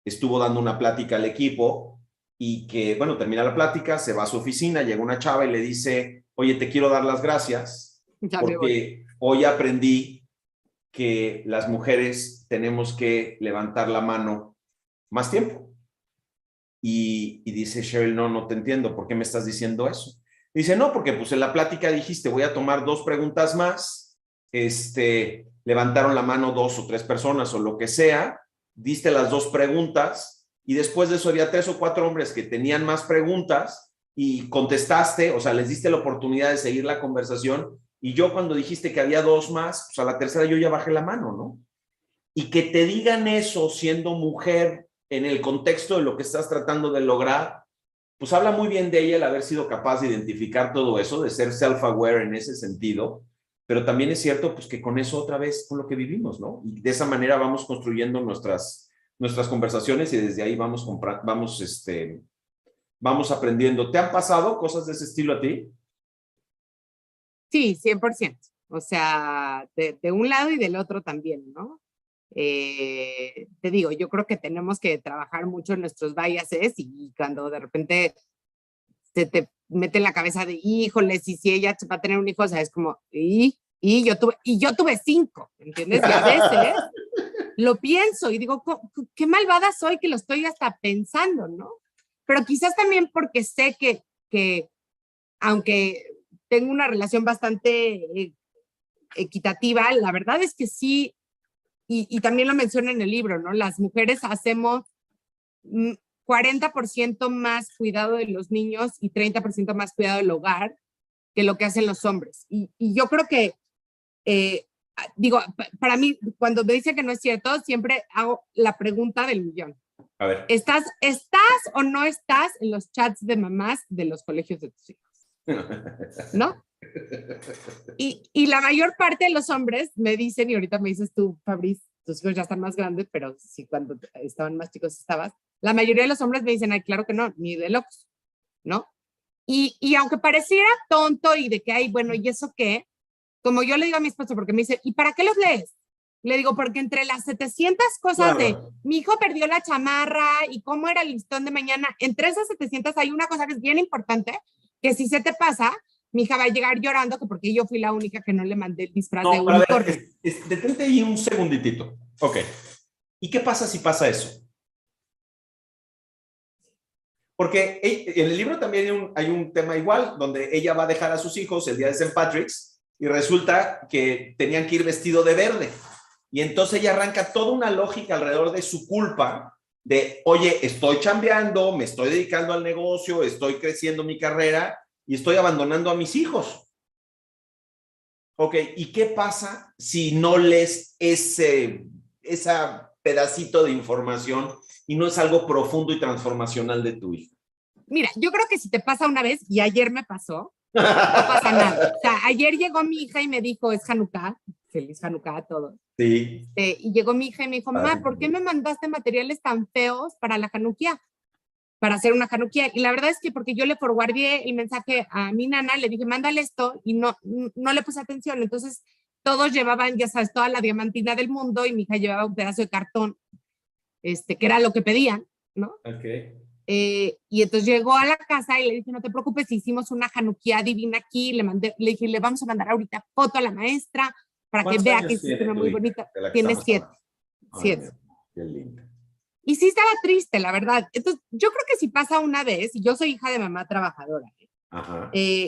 estuvo dando una plática al equipo, y que, bueno, termina la plática, se va a su oficina, llega una chava y le dice, oye, te quiero dar las gracias Ya me voy. porque hoy aprendí que las mujeres tenemos que levantar la mano más tiempo. Y dice Cheryl, no te entiendo, ¿por qué me estás diciendo eso? Dice, no, porque pues en la plática dijiste, voy a tomar 2 preguntas más, levantaron la mano 2 o 3 personas o lo que sea, diste las 2 preguntas, y después de eso había 3 o 4 hombres que tenían más preguntas y contestaste, o sea, les diste la oportunidad de seguir la conversación, y yo cuando dijiste que había 2 más, pues a la tercera yo ya bajé la mano, ¿no? Y que te digan eso siendo mujer en el contexto de lo que estás tratando de lograr, pues habla muy bien de ella el haber sido capaz de identificar todo eso, de ser self-aware en ese sentido, pero también es cierto pues que con eso otra vez con lo que vivimos, ¿no? Y de esa manera vamos construyendo nuestras conversaciones, y desde ahí vamos aprendiendo. ¿Te han pasado cosas de ese estilo a ti? Sí, 100%. O sea, de un lado y del otro también, ¿no? Te digo, yo creo que tenemos que trabajar mucho en nuestros biases, y cuando de repente se te mete en la cabeza de, híjoles, y si ella va a tener un hijo, o sea, es como, y yo tuve 5, ¿entiendes? Y a veces lo pienso y digo, qué malvada soy que lo estoy hasta pensando, ¿no? Pero quizás también porque sé que aunque tengo una relación bastante equitativa, la verdad es que sí, y también lo menciona en el libro, ¿no? Las mujeres hacemos 40% más cuidado de los niños y 30% más cuidado del hogar que lo que hacen los hombres. Y yo creo que, digo, para mí, cuando me dice que no es cierto, siempre hago la pregunta del millón. A ver. ¿Estás o no estás en los chats de mamás de los colegios de tus hijos? ¿No? Y la mayor parte de los hombres me dicen, y ahorita me dices tú, Fabriz, tus hijos ya están más grandes, pero sí, cuando estaban más chicos estabas, la mayoría de los hombres me dicen, ay, claro que no, ni de locos, ¿no? Y aunque pareciera tonto y de que, ay, bueno, ¿y eso qué? Como yo le digo a mi esposo, porque me dice, ¿y para qué los lees? Le digo, porque entre las 700 cosas de mi hijo perdió la chamarra y cómo era el listón de mañana, entre esas 700 hay una cosa que es bien importante, que si se te pasa, mi hija va a llegar llorando que porque yo fui la única que no le mandé el disfraz de unicornio. A ver, detente ahí un segunditito. Ok. ¿Y qué pasa si pasa eso? Porque en el libro también hay un tema igual, donde ella va a dejar a sus hijos el día de St. Patrick's y resulta que tenían que ir vestido de verde. Y entonces ella arranca toda una lógica alrededor de su culpa, de, oye, estoy chambeando, me estoy dedicando al negocio, estoy creciendo mi carrera y estoy abandonando a mis hijos. Ok, ¿y qué pasa si no lees ese pedacito de información y no es algo profundo y transformacional de tu hijo? Mira, yo creo que si te pasa una vez, y ayer me pasó, no pasa nada. O sea, ayer llegó mi hija y me dijo, es Hanukkah, feliz Hanukkah a todos. Sí. Y llegó mi hija y me dijo, mamá, ¿por qué me mandaste materiales tan feos para la Hanukkah? Para hacer una Hanukkah. Y la verdad es que porque yo le forwardé el mensaje a mi nana, le dije, mándale esto, y no le puse atención. Entonces, todos llevaban, ya sabes, toda la diamantina del mundo, y mi hija llevaba un pedazo de cartón, que era lo que pedían, ¿no? Ok. Y entonces llegó a la casa y le dije, no te preocupes, hicimos una Hanukkah divina aquí, le dije, le vamos a mandar ahorita foto a la maestra para que vea que es una muy bonita. Tiene 7. 7. Qué lindo. Y sí estaba triste, la verdad. Entonces, yo creo que si pasa una vez, y yo soy hija de mamá trabajadora,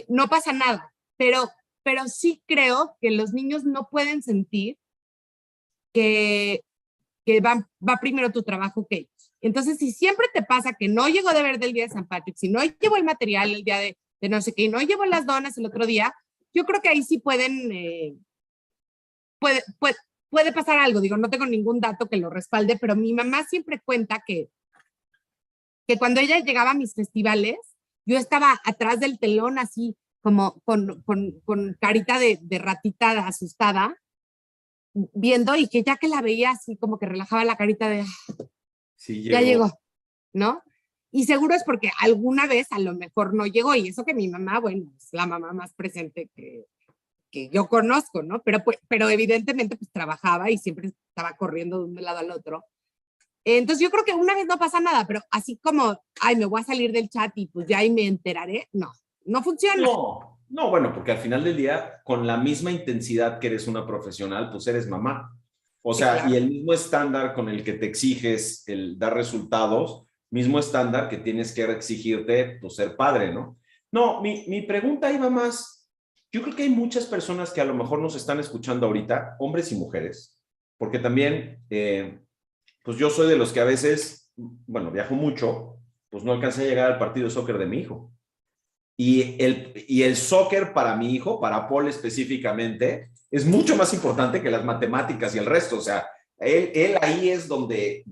no pasa nada, pero sí creo que los niños no pueden sentir que va primero tu trabajo que ellos. Entonces, si siempre te pasa que no llegó de ver del día de San Patrick, si no llevo el material el día de no sé qué, y no llevo las donas el otro día, yo creo que ahí sí puede pasar algo. Digo, no tengo ningún dato que lo respalde, pero mi mamá siempre cuenta que cuando ella llegaba a mis festivales, yo estaba atrás del telón así, como con carita de ratita asustada, viendo, y que ya que la veía así como que relajaba la carita de sí, ya llegó, ¿no? Y seguro es porque alguna vez a lo mejor no llegó, y eso que mi mamá, bueno, es la mamá más presente que yo conozco, ¿no? Pero evidentemente pues trabajaba y siempre estaba corriendo de un lado al otro. Entonces yo creo que una vez no pasa nada, pero así como, ay, me voy a salir del chat y pues ya ahí me enteraré, no funciona. No, bueno, porque al final del día, con la misma intensidad que eres una profesional, pues eres mamá. O sea, sí, claro. Y el mismo estándar con el que te exiges el dar resultados, mismo estándar que tienes que exigirte, pues ser padre, ¿no? No, mi pregunta iba más, yo creo que hay muchas personas que a lo mejor nos están escuchando ahorita, hombres y mujeres, porque también, pues yo soy de los que a veces, bueno, viajo mucho, pues no alcancé a llegar al partido de soccer de mi hijo. Y el soccer para mi hijo, para Paul específicamente, es mucho más importante que las matemáticas y el resto. O sea, él ahí es donde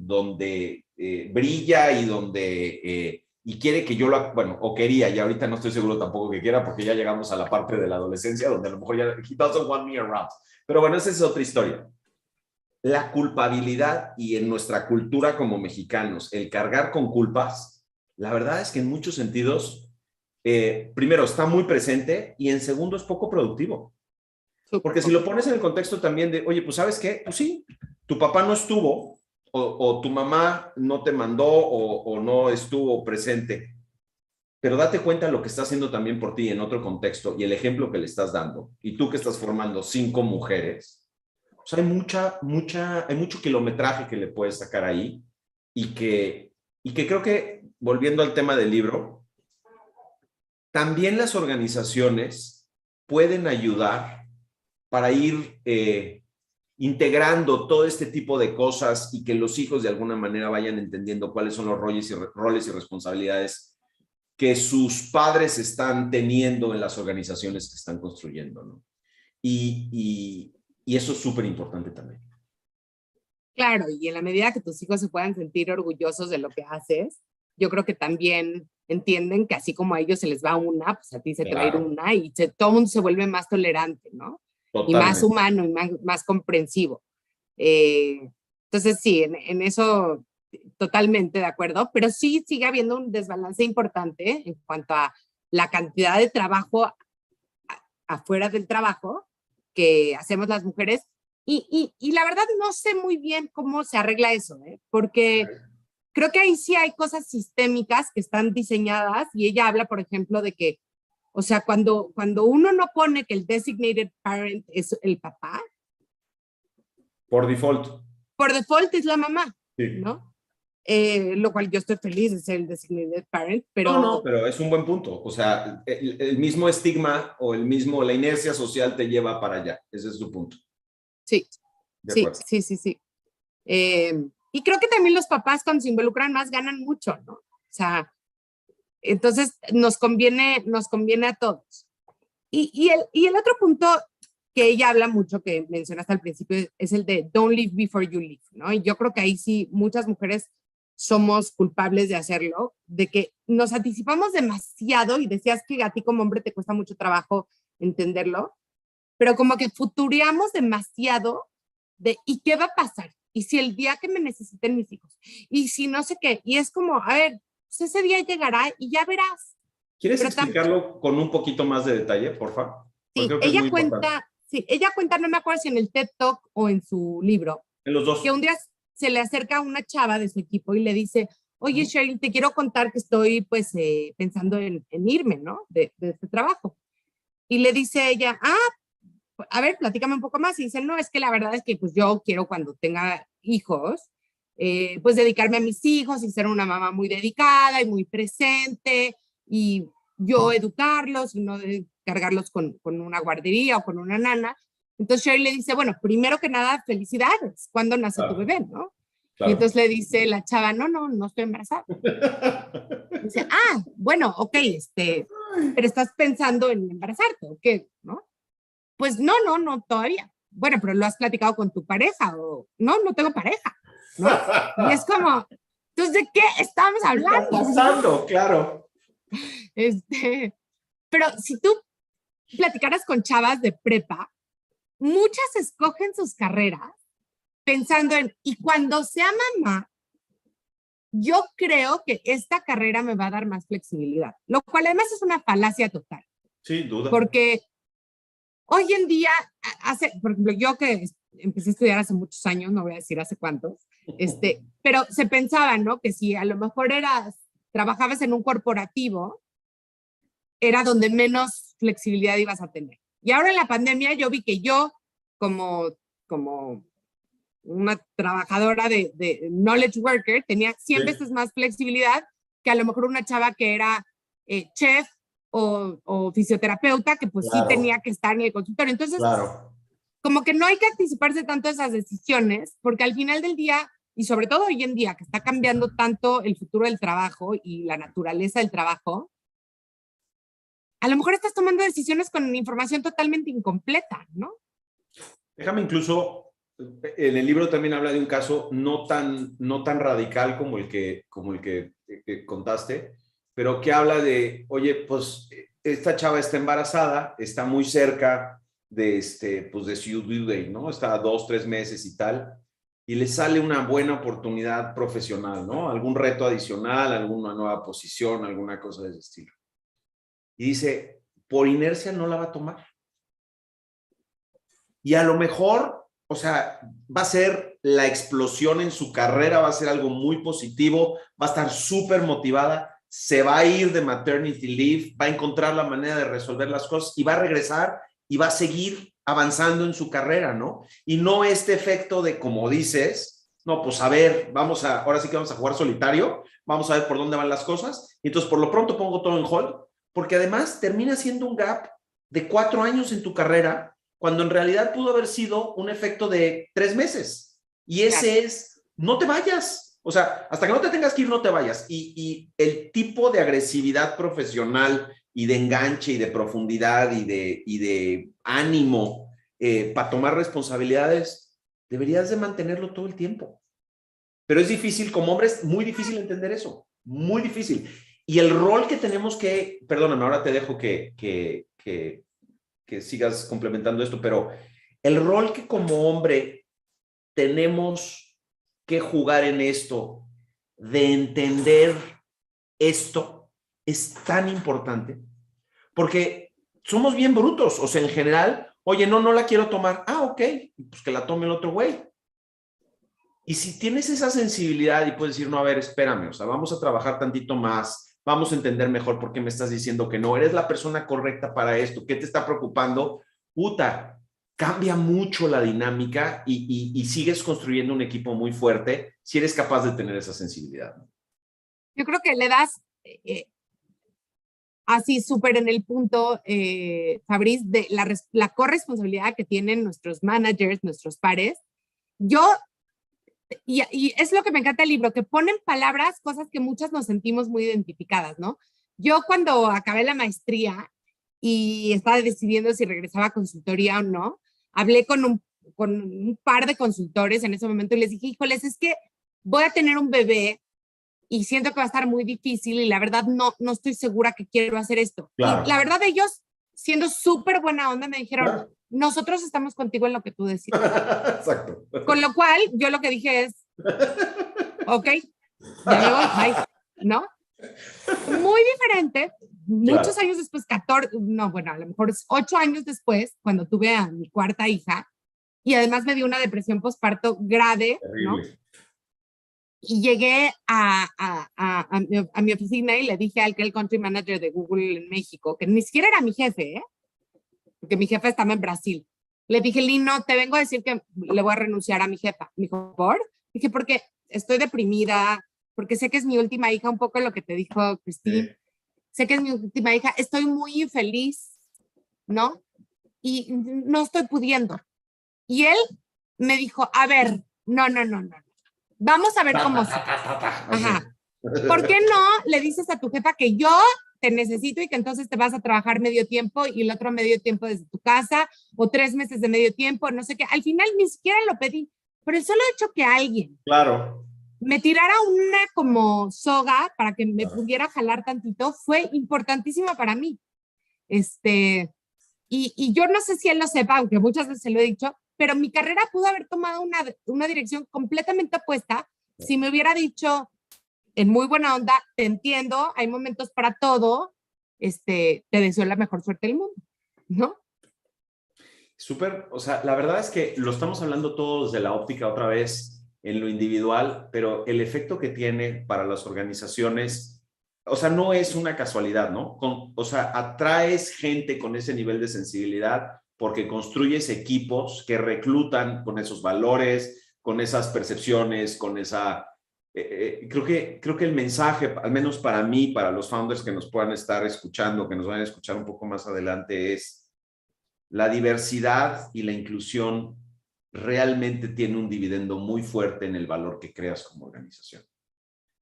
brilla y donde y quiere que yo lo, bueno, o quería, y ahorita no estoy seguro tampoco que quiera, porque ya llegamos a la parte de la adolescencia donde a lo mejor ya he doesn't want me around. Pero bueno, esa es otra historia. La culpabilidad, y en nuestra cultura como mexicanos, el cargar con culpas, la verdad es que en muchos sentidos, primero, está muy presente, y en segundo, es poco productivo. Porque si lo pones en el contexto también de, oye, pues ¿sabes qué? Pues sí, tu papá no estuvo, o tu mamá no te mandó, o no estuvo presente, pero date cuenta de lo que está haciendo también por ti en otro contexto, y el ejemplo que le estás dando, y tú que estás formando 5 mujeres, o sea, hay mucho kilometraje que le puedes sacar ahí, y que creo que, volviendo al tema del libro, también las organizaciones pueden ayudar para ir integrando todo este tipo de cosas, y que los hijos de alguna manera vayan entendiendo cuáles son los roles y responsabilidades que sus padres están teniendo en las organizaciones que están construyendo, ¿no? Y eso es súper importante también. Claro, y en la medida que tus hijos se puedan sentir orgullosos de lo que haces, yo creo que también entienden que así como a ellos se les va una, pues a ti se te va a ir una, y todo el mundo se vuelve más tolerante, ¿no? Totalmente. Y más humano y más comprensivo. Entonces sí, en eso totalmente de acuerdo, pero sí sigue habiendo un desbalance importante en cuanto a la cantidad de trabajo afuera del trabajo que hacemos las mujeres, Y la verdad no sé muy bien cómo se arregla eso, ¿eh? Porque creo que ahí sí hay cosas sistémicas que están diseñadas y ella habla, por ejemplo, de que, o sea, cuando uno no pone que el designated parent es el papá, Por default. por default es la mamá, Sí. ¿no? Lo cual yo estoy feliz de ser el designated parent, No, pero pero es un buen punto. O sea, el mismo estigma o la inercia social te lleva para allá. Ese es su punto. sí, De sí, acuerdo. sí, sí, sí. Y creo que también los papás cuando se involucran más ganan mucho, ¿no? O sea, entonces nos conviene a todos. Y el otro punto que ella habla mucho, que mencionaste al principio, es el de don't live before you live, ¿no? Y yo creo que ahí sí muchas mujeres somos culpables de hacerlo, de que nos anticipamos demasiado y decías que a ti como hombre te cuesta mucho trabajo entenderlo, pero como que futureamos demasiado de ¿y qué va a pasar? ¿Y si el día que me necesiten mis hijos? ¿Y si no sé qué? Y es como, a ver, pues ese día llegará y ya verás. ¿Quieres Pero explicarlo con un poquito más de detalle, por favor? Porque sí, creo que es muy importante. ella cuenta, no me acuerdo si en el TED Talk o en su libro, En los que dos. un día se le acerca a una chava de su equipo y le dice, oye Sheryl, te quiero contar que estoy pues pensando en irme, ¿no? De este trabajo. Y le dice ella, a ver, platícame un poco más. Y dice, no, es que la verdad es que pues yo quiero cuando tenga hijos, pues dedicarme a mis hijos y ser una mamá muy dedicada y muy presente y yo educarlos y no cargarlos con una guardería o con una nana. Entonces Sherry le dice, bueno, primero que nada, felicidades. ¿Cuándo nace tu Claro, bebé, no? Y claro. entonces le dice la chava, no estoy embarazada. Dice, bueno, ok, pero estás pensando en embarazarte, ¿o qué? ¿No? Pues no, todavía. Bueno, pero lo has platicado con tu pareja o no tengo pareja, ¿no? Y es como, entonces, ¿de qué estamos ¿Qué está hablando? pasando? Claro. Pero si tú platicaras con chavas de prepa, muchas escogen sus carreras pensando en, y cuando sea mamá, yo creo que esta carrera me va a dar más flexibilidad, lo cual además es una falacia total, Sin duda. porque hoy en día, por ejemplo, yo que empecé a estudiar hace muchos años, no voy a decir hace cuántos, pero se pensaba, ¿no? Que si a lo mejor trabajabas en un corporativo, era donde menos flexibilidad ibas a tener. Y ahora en la pandemia yo vi que yo, como una trabajadora de knowledge worker, tenía 100 Sí, veces más flexibilidad que a lo mejor una chava que era chef o fisioterapeuta, que pues sí claro, tenía que estar en el consultorio. Entonces, claro. como que no hay que anticiparse tanto a esas decisiones, porque al final del día, y sobre todo hoy en día, que está cambiando tanto el futuro del trabajo y la naturaleza del trabajo, a lo mejor estás tomando decisiones con información totalmente incompleta, ¿no? Déjame incluso, en el libro también habla de un caso no tan radical como el que contaste, pero que habla de, oye, pues esta chava está embarazada, está muy cerca pues de su due date, ¿no? Está a 2, 3 meses y tal, y le sale una buena oportunidad profesional, ¿no? Algún reto adicional, alguna nueva posición, alguna cosa de ese estilo. Y dice, por inercia no la va a tomar. Y a lo mejor, o sea, va a ser la explosión en su carrera, va a ser algo muy positivo, va a estar súper motivada, se va a ir de maternity leave, va a encontrar la manera de resolver las cosas y va a regresar y va a seguir avanzando en su carrera, ¿no? Y no este efecto de, como dices, no, pues a ver, ahora sí que vamos a jugar solitario, vamos a ver por dónde van las cosas, y entonces por lo pronto pongo todo en hold, porque además termina siendo un gap de 4 años en tu carrera, cuando en realidad pudo haber sido un efecto de 3 meses. Y Claro. ese es, no te vayas. O sea, hasta que no te tengas que ir, no te vayas. Y el tipo de agresividad profesional y de enganche y de profundidad y de ánimo para tomar responsabilidades, deberías de mantenerlo todo el tiempo. Pero es difícil, como hombre es muy difícil entender eso, muy difícil. Y el rol que tenemos perdóname, ahora te dejo que sigas complementando esto, pero el rol que como hombre tenemos que jugar en esto, de entender esto, es tan importante, porque somos bien brutos, o sea, en general, Oye, no la quiero tomar. Ah, ok, pues que la tome el otro güey. Y si tienes esa sensibilidad y puedes decir, no, a ver, espérame, o sea, vamos a trabajar tantito más, vamos a entender mejor por qué me estás diciendo que no, eres la persona correcta para esto, ¿qué te está preocupando? Puta, cambia mucho la dinámica y sigues construyendo un equipo muy fuerte si eres capaz de tener esa sensibilidad. Yo creo que le das así súper en el punto, Fabriz, de la corresponsabilidad que tienen nuestros managers, nuestros pares. Yo, y es lo que me encanta el libro, que ponen palabras, cosas que muchas nos sentimos muy identificadas, ¿no? Yo cuando acabé la maestría y estaba decidiendo si regresaba a consultoría o no, hablé con un par de consultores en ese momento y les dije, híjoles, es que voy a tener un bebé y siento que va a estar muy difícil y la verdad no estoy segura que quiero hacer esto. Claro. Y la verdad ellos, siendo súper buena onda, me dijeron, Claro. nosotros estamos contigo en lo que tú decides. Exacto. Con lo cual, yo lo que dije es, ok, ya me voy, bye, ¿no? Muy diferente, muchos Claro. años después, 14, no, bueno, a lo mejor 8 años después, cuando tuve a mi cuarta hija, y además me dio una depresión postparto grave, ¿no? Terrible. Y llegué a mi oficina y le dije al que el country manager de Google en México, que ni siquiera era mi jefe, porque mi jefa estaba en Brasil. Le dije, Lino, te vengo a decir que le voy a renunciar a mi jefa. Me dijo, ¿por? Dije, porque estoy deprimida, porque sé que es mi última hija, un poco lo que te dijo Christine. Sí. Sé que es mi última hija, estoy muy infeliz, ¿no? Y no estoy pudiendo. Y él me dijo, a ver, no. Vamos a ver cómo se. Ajá. ¿Por qué no le dices a tu jefa que yo te necesito y que entonces te vas a trabajar medio tiempo y el otro medio tiempo desde tu casa o 3 meses de medio tiempo, no sé qué? Al final ni siquiera lo pedí, pero el solo hecho que alguien Claro. me tirara una como soga para que me pudiera jalar tantito fue importantísimo para mí. Y yo no sé si él lo sepa, aunque muchas veces se lo he dicho, pero mi carrera pudo haber tomado una dirección completamente opuesta si me hubiera dicho en muy buena onda, te entiendo, hay momentos para todo, te deseo la mejor suerte del mundo, ¿no? Súper, o sea, la verdad es que lo estamos hablando todos desde la óptica otra vez en lo individual, pero el efecto que tiene para las organizaciones, o sea, no es una casualidad, ¿no? O sea, atraes gente con ese nivel de sensibilidad porque construyes equipos que reclutan con esos valores, con esas percepciones, con esa... creo que el mensaje, al menos para mí, para los founders que nos puedan estar escuchando, que nos vayan a escuchar un poco más adelante, es la diversidad y la inclusión realmente tiene un dividendo muy fuerte en el valor que creas como organización.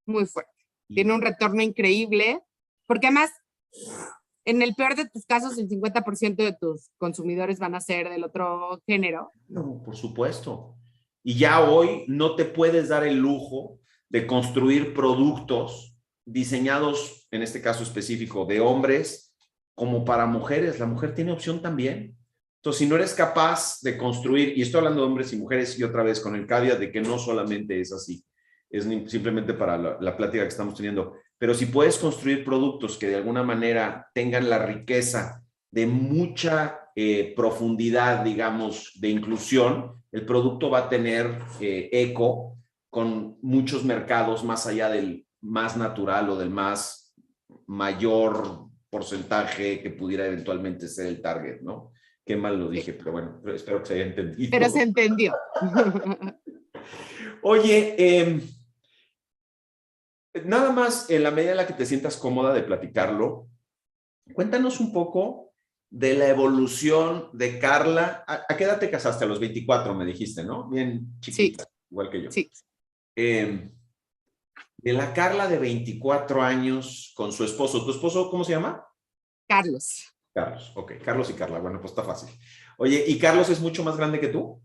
Muy fuerte. Tiene un retorno increíble, porque además, en el peor de tus casos, el 50% de tus consumidores van a ser del otro género. No, por supuesto. Y ya hoy no te puedes dar el lujo de construir productos diseñados, en este caso específico, de hombres como para mujeres. La mujer tiene opción también. Entonces, si no eres capaz de construir, y estoy hablando de hombres y mujeres, y otra vez con el caveat de que no solamente es así, es simplemente para la plática que estamos teniendo, pero si puedes construir productos que de alguna manera tengan la riqueza de mucha profundidad, digamos, de inclusión, el producto va a tener eco con muchos mercados más allá del más natural o del más mayor porcentaje que pudiera eventualmente ser el target, ¿no? Qué mal lo dije, pero bueno, espero que se haya entendido. Pero se entendió. Oye, nada más, en la medida en la que te sientas cómoda de platicarlo, cuéntanos un poco de la evolución de Carla. ¿A qué edad te casaste? A los 24, me dijiste, ¿no? Bien chiquita, sí, igual que yo. Sí. De la Carla de 24 años con su esposo. ¿Tu esposo cómo se llama? Carlos. Carlos, ok. Carlos y Carla, bueno, pues está fácil. Oye, ¿y Carlos es mucho más grande que tú?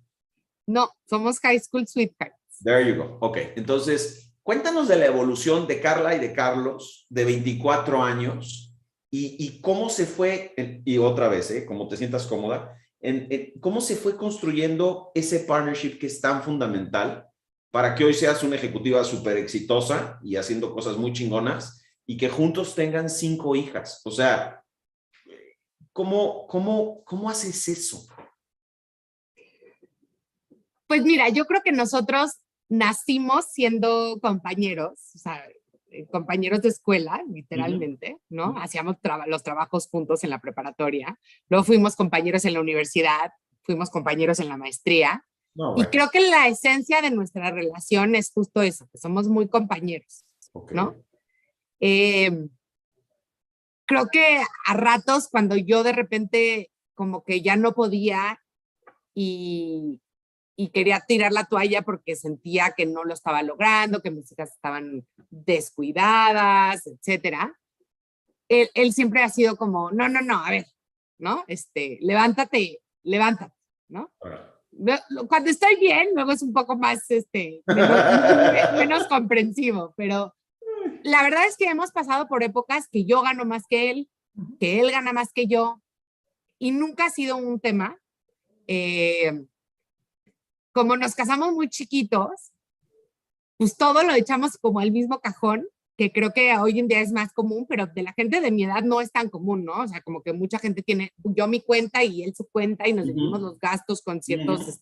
No, somos high school sweethearts. There you go. Ok, entonces, cuéntanos de la evolución de Carla y de Carlos de 24 años y cómo se fue, y otra vez, como te sientas cómoda, cómo se fue construyendo ese partnership que es tan fundamental para que hoy seas una ejecutiva súper exitosa y haciendo cosas muy chingonas y que juntos tengan 5 hijas. O sea, ¿cómo haces eso? Pues mira, yo creo que nosotros nacimos siendo compañeros, o sea, compañeros de escuela, literalmente, ¿no? Hacíamos los trabajos juntos en la preparatoria, luego fuimos compañeros en la universidad, fuimos compañeros en la maestría, No, y bueno. creo que la esencia de nuestra relación es justo eso, que somos muy compañeros, Ok. ¿no? Eh, Creo que a ratos cuando yo de repente como que ya no podía y, y quería tirar la toalla porque sentía que no lo estaba logrando, que mis hijas estaban descuidadas, etcétera. Él siempre ha sido como, no, no, no, a ver, ¿no? Levántate, levántate, ¿no? Ahora. Cuando estoy bien, luego es un poco más, menos comprensivo, pero la verdad es que hemos pasado por épocas que yo gano más que él gana más que yo, y nunca ha sido un tema. Eh, Como nos casamos muy chiquitos, pues todo lo echamos como al mismo cajón, que creo que hoy en día es más común, pero de la gente de mi edad no es tan común, ¿no? O sea, como que mucha gente tiene yo mi cuenta y él su cuenta y nos dividimos los gastos con ciertos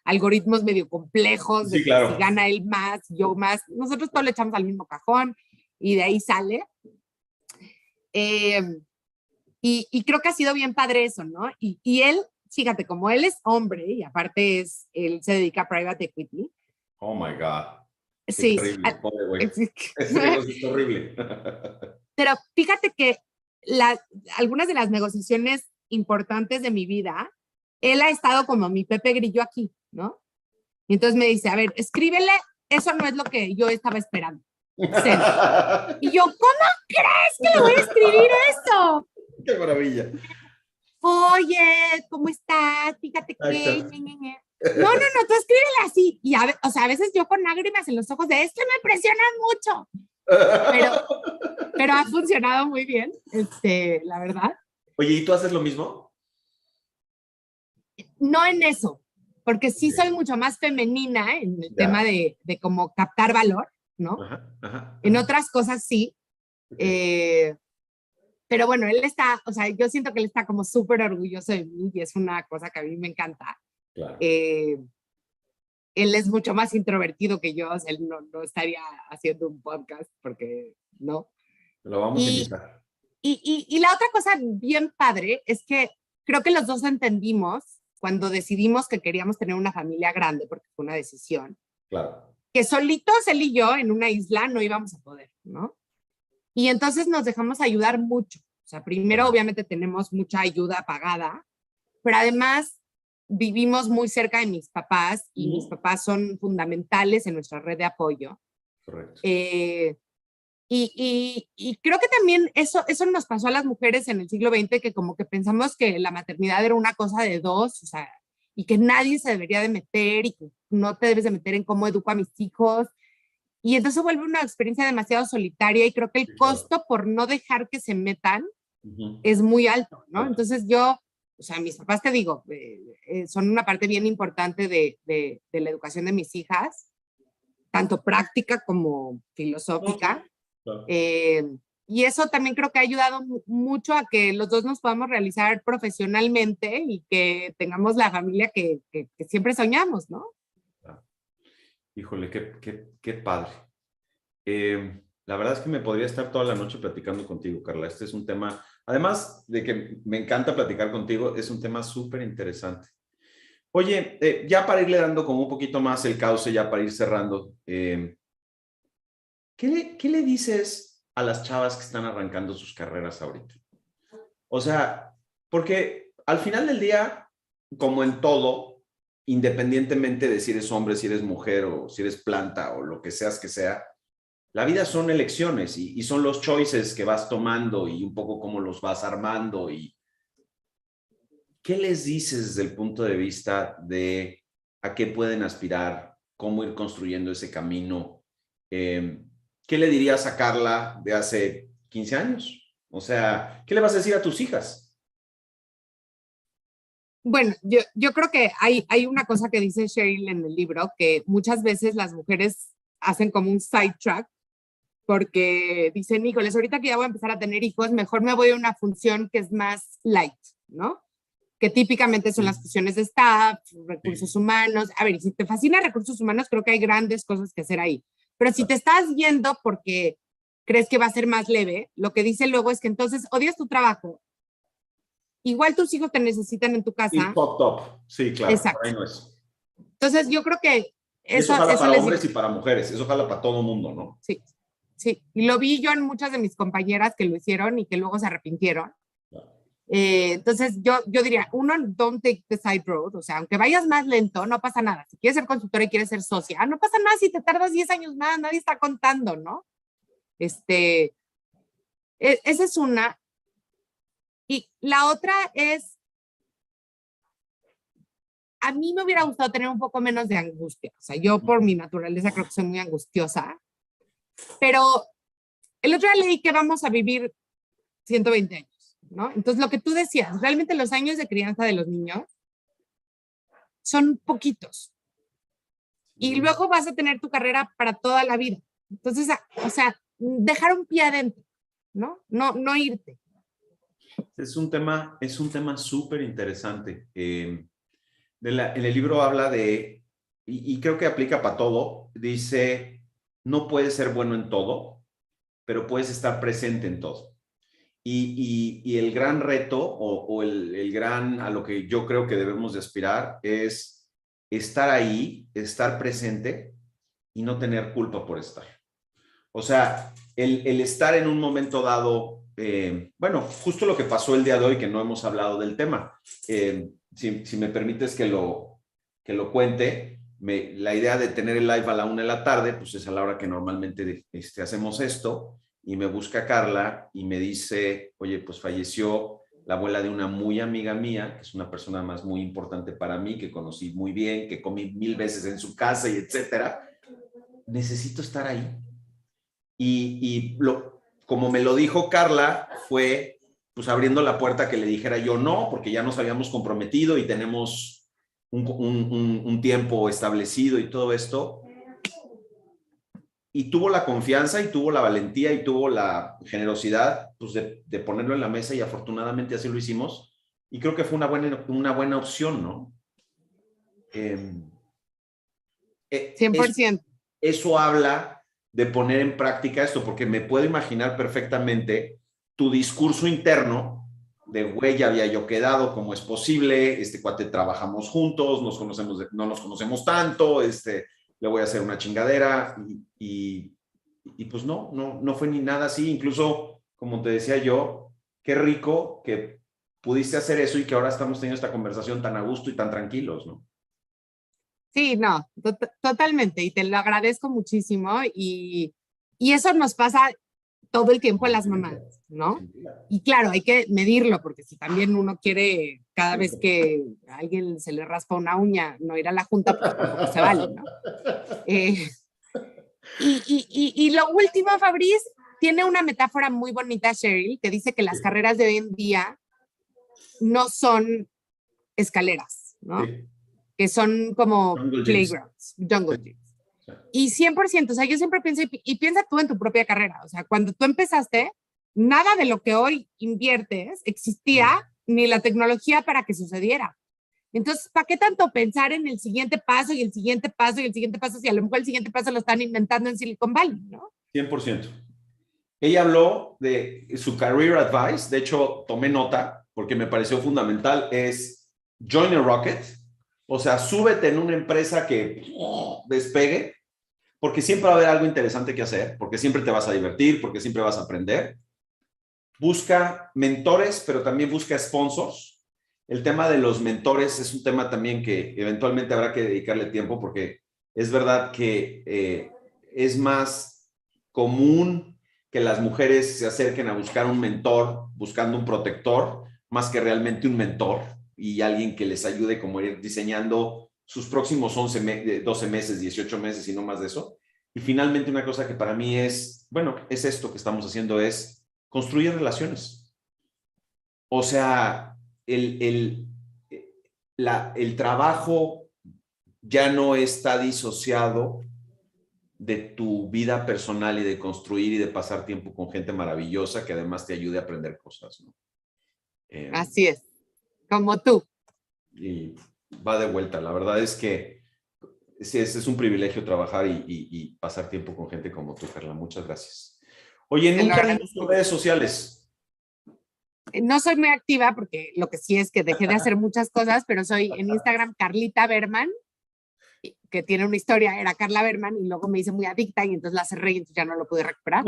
algoritmos medio complejos Sí, de que si claro. gana él más, yo más. Nosotros todo lo echamos al mismo cajón y de ahí sale. Eh, y creo que ha sido bien padre eso, ¿no? Y él, fíjate, como él es hombre y aparte él se dedica a private equity. Oh my God. Qué Sí, sí. terrible, pobre güey. Ese negocio es horrible. Pero fíjate que algunas de las negociaciones importantes de mi vida, él ha estado como mi Pepe Grillo aquí, ¿no? Y entonces me dice, a ver, escríbele, eso no es lo que yo estaba esperando. Send. Y yo, ¿cómo crees que le voy a escribir eso? Qué maravilla. Oye, ¿cómo estás? Fíjate que... Exacto. No, no, no, tú escríbele así. Y o sea, a veces yo con lágrimas en los ojos de, es que me presionan mucho. Pero ha funcionado muy bien, la verdad. Oye, ¿y tú haces lo mismo? No en eso, porque sí soy Okay. mucho más femenina en el tema Ya. de cómo captar valor, ¿no? Ajá, ajá, En ajá. otras cosas sí, Okay. eh, pero bueno, él está, o sea, yo siento que él está como súper orgulloso de mí y es una cosa que a mí me encanta. Claro. Eh, Él es mucho más introvertido que yo, o sea, él no estaría haciendo un podcast porque no. Lo vamos a Y, invitar. y la otra cosa bien padre es que creo que los dos entendimos cuando decidimos que queríamos tener una familia grande, porque fue una decisión, Claro. que solitos él y yo en una isla no íbamos a poder, ¿no? Y entonces nos dejamos ayudar mucho. O sea, primero obviamente tenemos mucha ayuda pagada, pero además vivimos muy cerca de mis papás y mis papás son fundamentales en nuestra red de apoyo. Correcto. Y creo que también eso nos pasó a las mujeres en el siglo XX, que como que pensamos que la maternidad era una cosa de dos, o sea, y que nadie se debería de meter y que no te debes de meter en cómo educo a mis hijos. Y entonces vuelve una experiencia demasiado solitaria y creo que el Sí, claro. costo por no dejar que se metan Ujú. es muy alto, ¿no? Claro. Entonces yo, o sea, mis papás, te digo, son una parte bien importante de la educación de mis hijas, tanto práctica como No, sí. filosófica. Claro. Eh, y eso también creo que ha ayudado mucho a que los dos nos podamos realizar profesionalmente y que tengamos la familia que siempre soñamos, ¿no? Claro. Híjole, qué padre. La verdad es que me podría estar toda la noche platicando contigo, Carla. Este es un tema, además de que me encanta platicar contigo, es un tema súper interesante. Oye, ya para irle dando como un poquito más el cauce, ya para ir cerrando, ¿qué le dices a las chavas que están arrancando sus carreras ahorita? O sea, porque al final del día, como en todo, independientemente de si eres hombre, si eres mujer o si eres planta o lo que seas que sea, la vida son elecciones y son los choices que vas tomando y un poco cómo los vas armando. Y ¿qué les dices desde el punto de vista de a qué pueden aspirar, cómo ir construyendo ese camino? ¿Qué le dirías a Carla de hace 15 años? O sea, ¿qué le vas a decir a tus hijas? Bueno, yo creo que hay una cosa que dice Cheryl en el libro, que muchas veces las mujeres hacen como un sidetrack porque dicen, híjoles, ahorita que ya voy a empezar a tener hijos, mejor me voy a una función que es más light, ¿no? que típicamente son las funciones de staff, recursos humanos. A ver, si te fascina recursos humanos, creo que hay grandes cosas que hacer ahí. Pero si te estás yendo porque crees que va a ser más leve, lo que dice luego es que entonces odias tu trabajo. Igual tus hijos te necesitan en tu Y casa. fucked up. Sí, claro, por Exacto. ahí no es. Entonces yo creo que Y eso jala para les hombres y digo. para mujeres, eso jala para todo mundo, ¿no? Sí, sí. Y lo vi yo en muchas de mis compañeras que lo hicieron y que luego se arrepintieron. Entonces yo diría, uno, don't take the side road, o sea, aunque vayas más lento, no pasa nada. Si quieres ser consultora y quieres ser socia, no pasa nada si te tardas 10 años más, nadie está contando, ¿no? Esa es una. Y la otra es, a mí me hubiera gustado tener un poco menos de angustia. O sea, yo por mi naturaleza creo que soy muy angustiosa, pero el otro día leí que vamos a vivir 120 años, ¿no? Entonces, lo que tú decías, realmente los años de crianza de los niños son poquitos. Y luego vas a tener tu carrera para toda la vida. Entonces, o sea, dejar un pie adentro, ¿no? No irte. Es un tema súper interesante. En el libro habla de, y creo que aplica para todo, dice, no puedes ser bueno en todo, pero puedes estar presente en todo. Y el gran reto o el gran, a lo que yo creo que debemos de aspirar es estar ahí, estar presente y no tener culpa por estar. O sea, el estar en un momento dado, bueno, justo lo que pasó el día de hoy, que no hemos hablado del tema. Si me permites que lo cuente, la idea de tener el live a la 1 de la tarde, pues es a la hora que normalmente hacemos esto, y me busca Carla y me dice, oye, pues falleció la abuela de una muy amiga mía, que es una persona más muy importante para mí, que conocí muy bien, que comí 1000 veces en su casa y etcétera. Necesito estar ahí. Como me lo dijo Carla, fue pues abriendo la puerta que le dijera yo no, porque ya nos habíamos comprometido y tenemos un tiempo establecido y todo esto. Y tuvo la confianza y tuvo la valentía y tuvo la generosidad pues, de ponerlo en la mesa, y afortunadamente así lo hicimos. Y creo que fue una buena opción, ¿no? 100%. Eso habla de poner en práctica esto, porque me puedo imaginar perfectamente tu discurso interno de, güey, ya había yo quedado, ¿cómo es posible? Este cuate trabajamos juntos, no nos conocemos tanto, le voy a hacer una chingadera, y pues no fue ni nada así. Incluso, como te decía yo, qué rico que pudiste hacer eso y que ahora estamos teniendo esta conversación tan a gusto y tan tranquilos, ¿no? Sí, no, totalmente. Y te lo agradezco muchísimo. Y eso nos pasa todo el tiempo a las mamás, ¿no? Y claro, hay que medirlo, porque si también uno quiere, cada vez que a alguien se le raspa una uña, no ir a la junta, pues tampoco se vale, ¿no? Y lo último, Fabriz, tiene una metáfora muy bonita, Cheryl, que dice que las carreras de hoy en día no son escaleras, ¿no? Sí. Que son como Jungle playgrounds, jungle gyms. Y 100%, o sea, yo siempre pienso, y piensa tú en tu propia carrera, o sea, cuando tú empezaste, nada de lo que hoy inviertes existía, ni la tecnología para que sucediera. Entonces, ¿para qué tanto pensar en el siguiente paso y el siguiente paso y el siguiente paso si a lo mejor el siguiente paso lo están inventando en Silicon Valley, ¿no? 100%. Ella habló de su career advice, de hecho tomé nota porque me pareció fundamental, es join a rocket, o sea, súbete en una empresa que despegue, porque siempre va a haber algo interesante que hacer, porque siempre te vas a divertir, porque siempre vas a aprender. Busca mentores, pero también busca sponsors. El tema de los mentores es un tema también que eventualmente habrá que dedicarle tiempo, porque es verdad que es más común que las mujeres se acerquen a buscar un mentor buscando un protector, más que realmente un mentor y alguien que les ayude como ir diseñando sus próximos 12 meses, 18 meses y no más de eso. Y finalmente una cosa que para mí es, bueno, es esto que estamos haciendo, es construir relaciones. O sea, el trabajo ya no está disociado de tu vida personal y de construir y de pasar tiempo con gente maravillosa que además te ayude a aprender cosas, ¿no? Así es. como tú. Y va de vuelta. La verdad es que sí, es un privilegio trabajar y pasar tiempo con gente como tú, Carla. Muchas gracias. Oye, Te lo nunca dimos agradezco. tus redes sociales. No soy muy activa porque lo que sí es que dejé de hacer muchas cosas, pero soy en Instagram Carlita Berman, que tiene una historia, era Carla Berman, y luego me hice muy adicta y entonces la cerré y entonces ya no lo pude recuperar.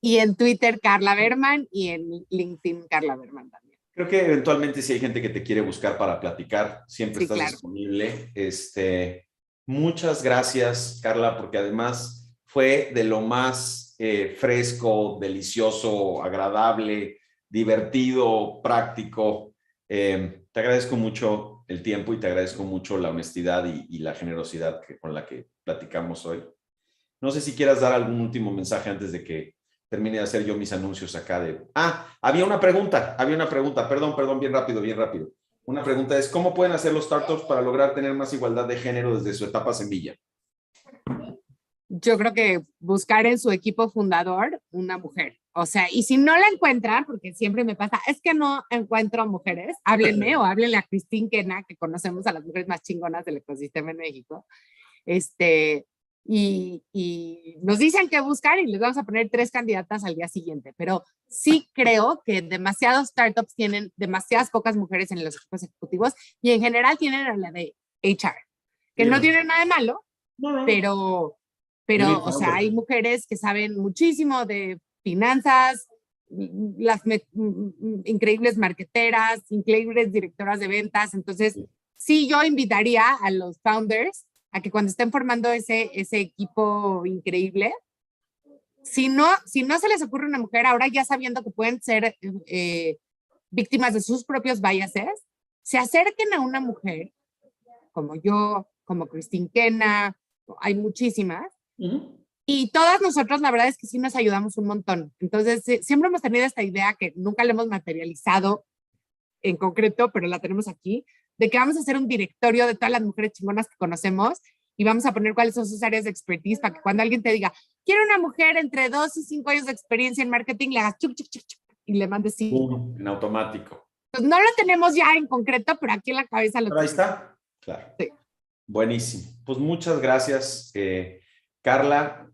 Y en Twitter Carla Berman y en LinkedIn Carla Berman también. Creo que eventualmente si hay gente que te quiere buscar para platicar, siempre Sí, estás claro. disponible. Muchas gracias, Carla, porque además fue de lo más fresco, delicioso, agradable, divertido, práctico. Te agradezco mucho el tiempo y te agradezco mucho la honestidad y la generosidad con la que platicamos hoy. No sé si quieras dar algún último mensaje antes de que termine de hacer yo mis anuncios acá de... había una pregunta, perdón, bien rápido. Una pregunta es, ¿cómo pueden hacer los startups para lograr tener más igualdad de género desde su etapa semilla? Yo creo que buscar en su equipo fundador una mujer. O sea, y si no la encuentran, porque siempre me pasa, es que no encuentro mujeres, háblenme o háblenle a Christine Kena, que conocemos a las mujeres más chingonas del ecosistema en México. Y nos dicen que buscar y les vamos a poner 3 candidatas al día siguiente. Pero sí creo que demasiados startups tienen demasiadas pocas mujeres en los equipos ejecutivos y en general tienen a la de HR, que no tiene nada de malo, No. pero, o sea, hay mujeres que saben muchísimo de finanzas, las increíbles marqueteras, increíbles directoras de ventas. Entonces, sí, yo invitaría a los founders a que cuando estén formando ese equipo increíble, si no se les ocurre una mujer, ahora ya sabiendo que pueden ser víctimas de sus propios biases, se acerquen a una mujer como yo, como Christine Kena, hay muchísimas, y todas nosotros la verdad es que sí nos ayudamos un montón. Entonces, siempre hemos tenido esta idea que nunca la hemos materializado en concreto, pero la tenemos aquí, de que vamos a hacer un directorio de todas las mujeres chingonas que conocemos y vamos a poner cuáles son sus áreas de expertise para que cuando alguien te diga, quiero una mujer entre 2 y 5 años de experiencia en marketing, le hagas chuc, chuc, chuc, chuc, y le mandes sí. En automático. Pues no lo tenemos ya en concreto, pero aquí en la cabeza lo Pero ahí tenemos. está. Claro. Sí. Buenísimo. Pues muchas gracias, Carla.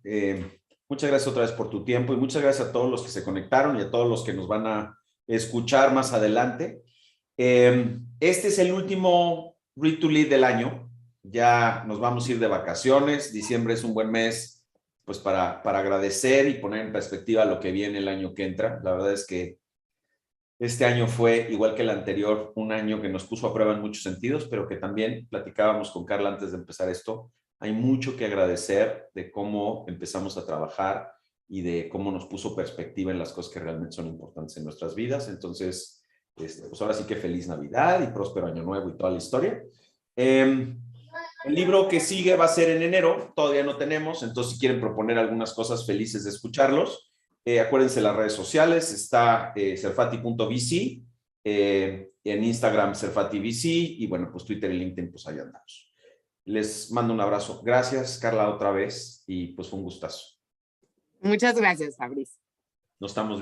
Muchas gracias otra vez por tu tiempo y muchas gracias a todos los que se conectaron y a todos los que nos van a escuchar más adelante. Este es el último Read to Lead del año. Ya nos vamos a ir de vacaciones. Diciembre es un buen mes pues para agradecer y poner en perspectiva lo que viene el año que entra. La verdad es que este año fue, igual que el anterior, un año que nos puso a prueba en muchos sentidos, pero que también platicábamos con Carla antes de empezar esto. Hay mucho que agradecer de cómo empezamos a trabajar y de cómo nos puso perspectiva en las cosas que realmente son importantes en nuestras vidas. Entonces, pues ahora sí que feliz Navidad y próspero año nuevo y toda la historia. El libro que sigue va a ser en enero, todavía no tenemos, entonces si quieren proponer algunas cosas, felices de escucharlos. Acuérdense las redes sociales, está serfati.vc, en Instagram serfativc y bueno, pues Twitter y LinkedIn, pues ahí andamos. Les mando un abrazo. Gracias, Carla, otra vez y pues fue un gustazo. Muchas gracias, Fabriz. Nos estamos viendo.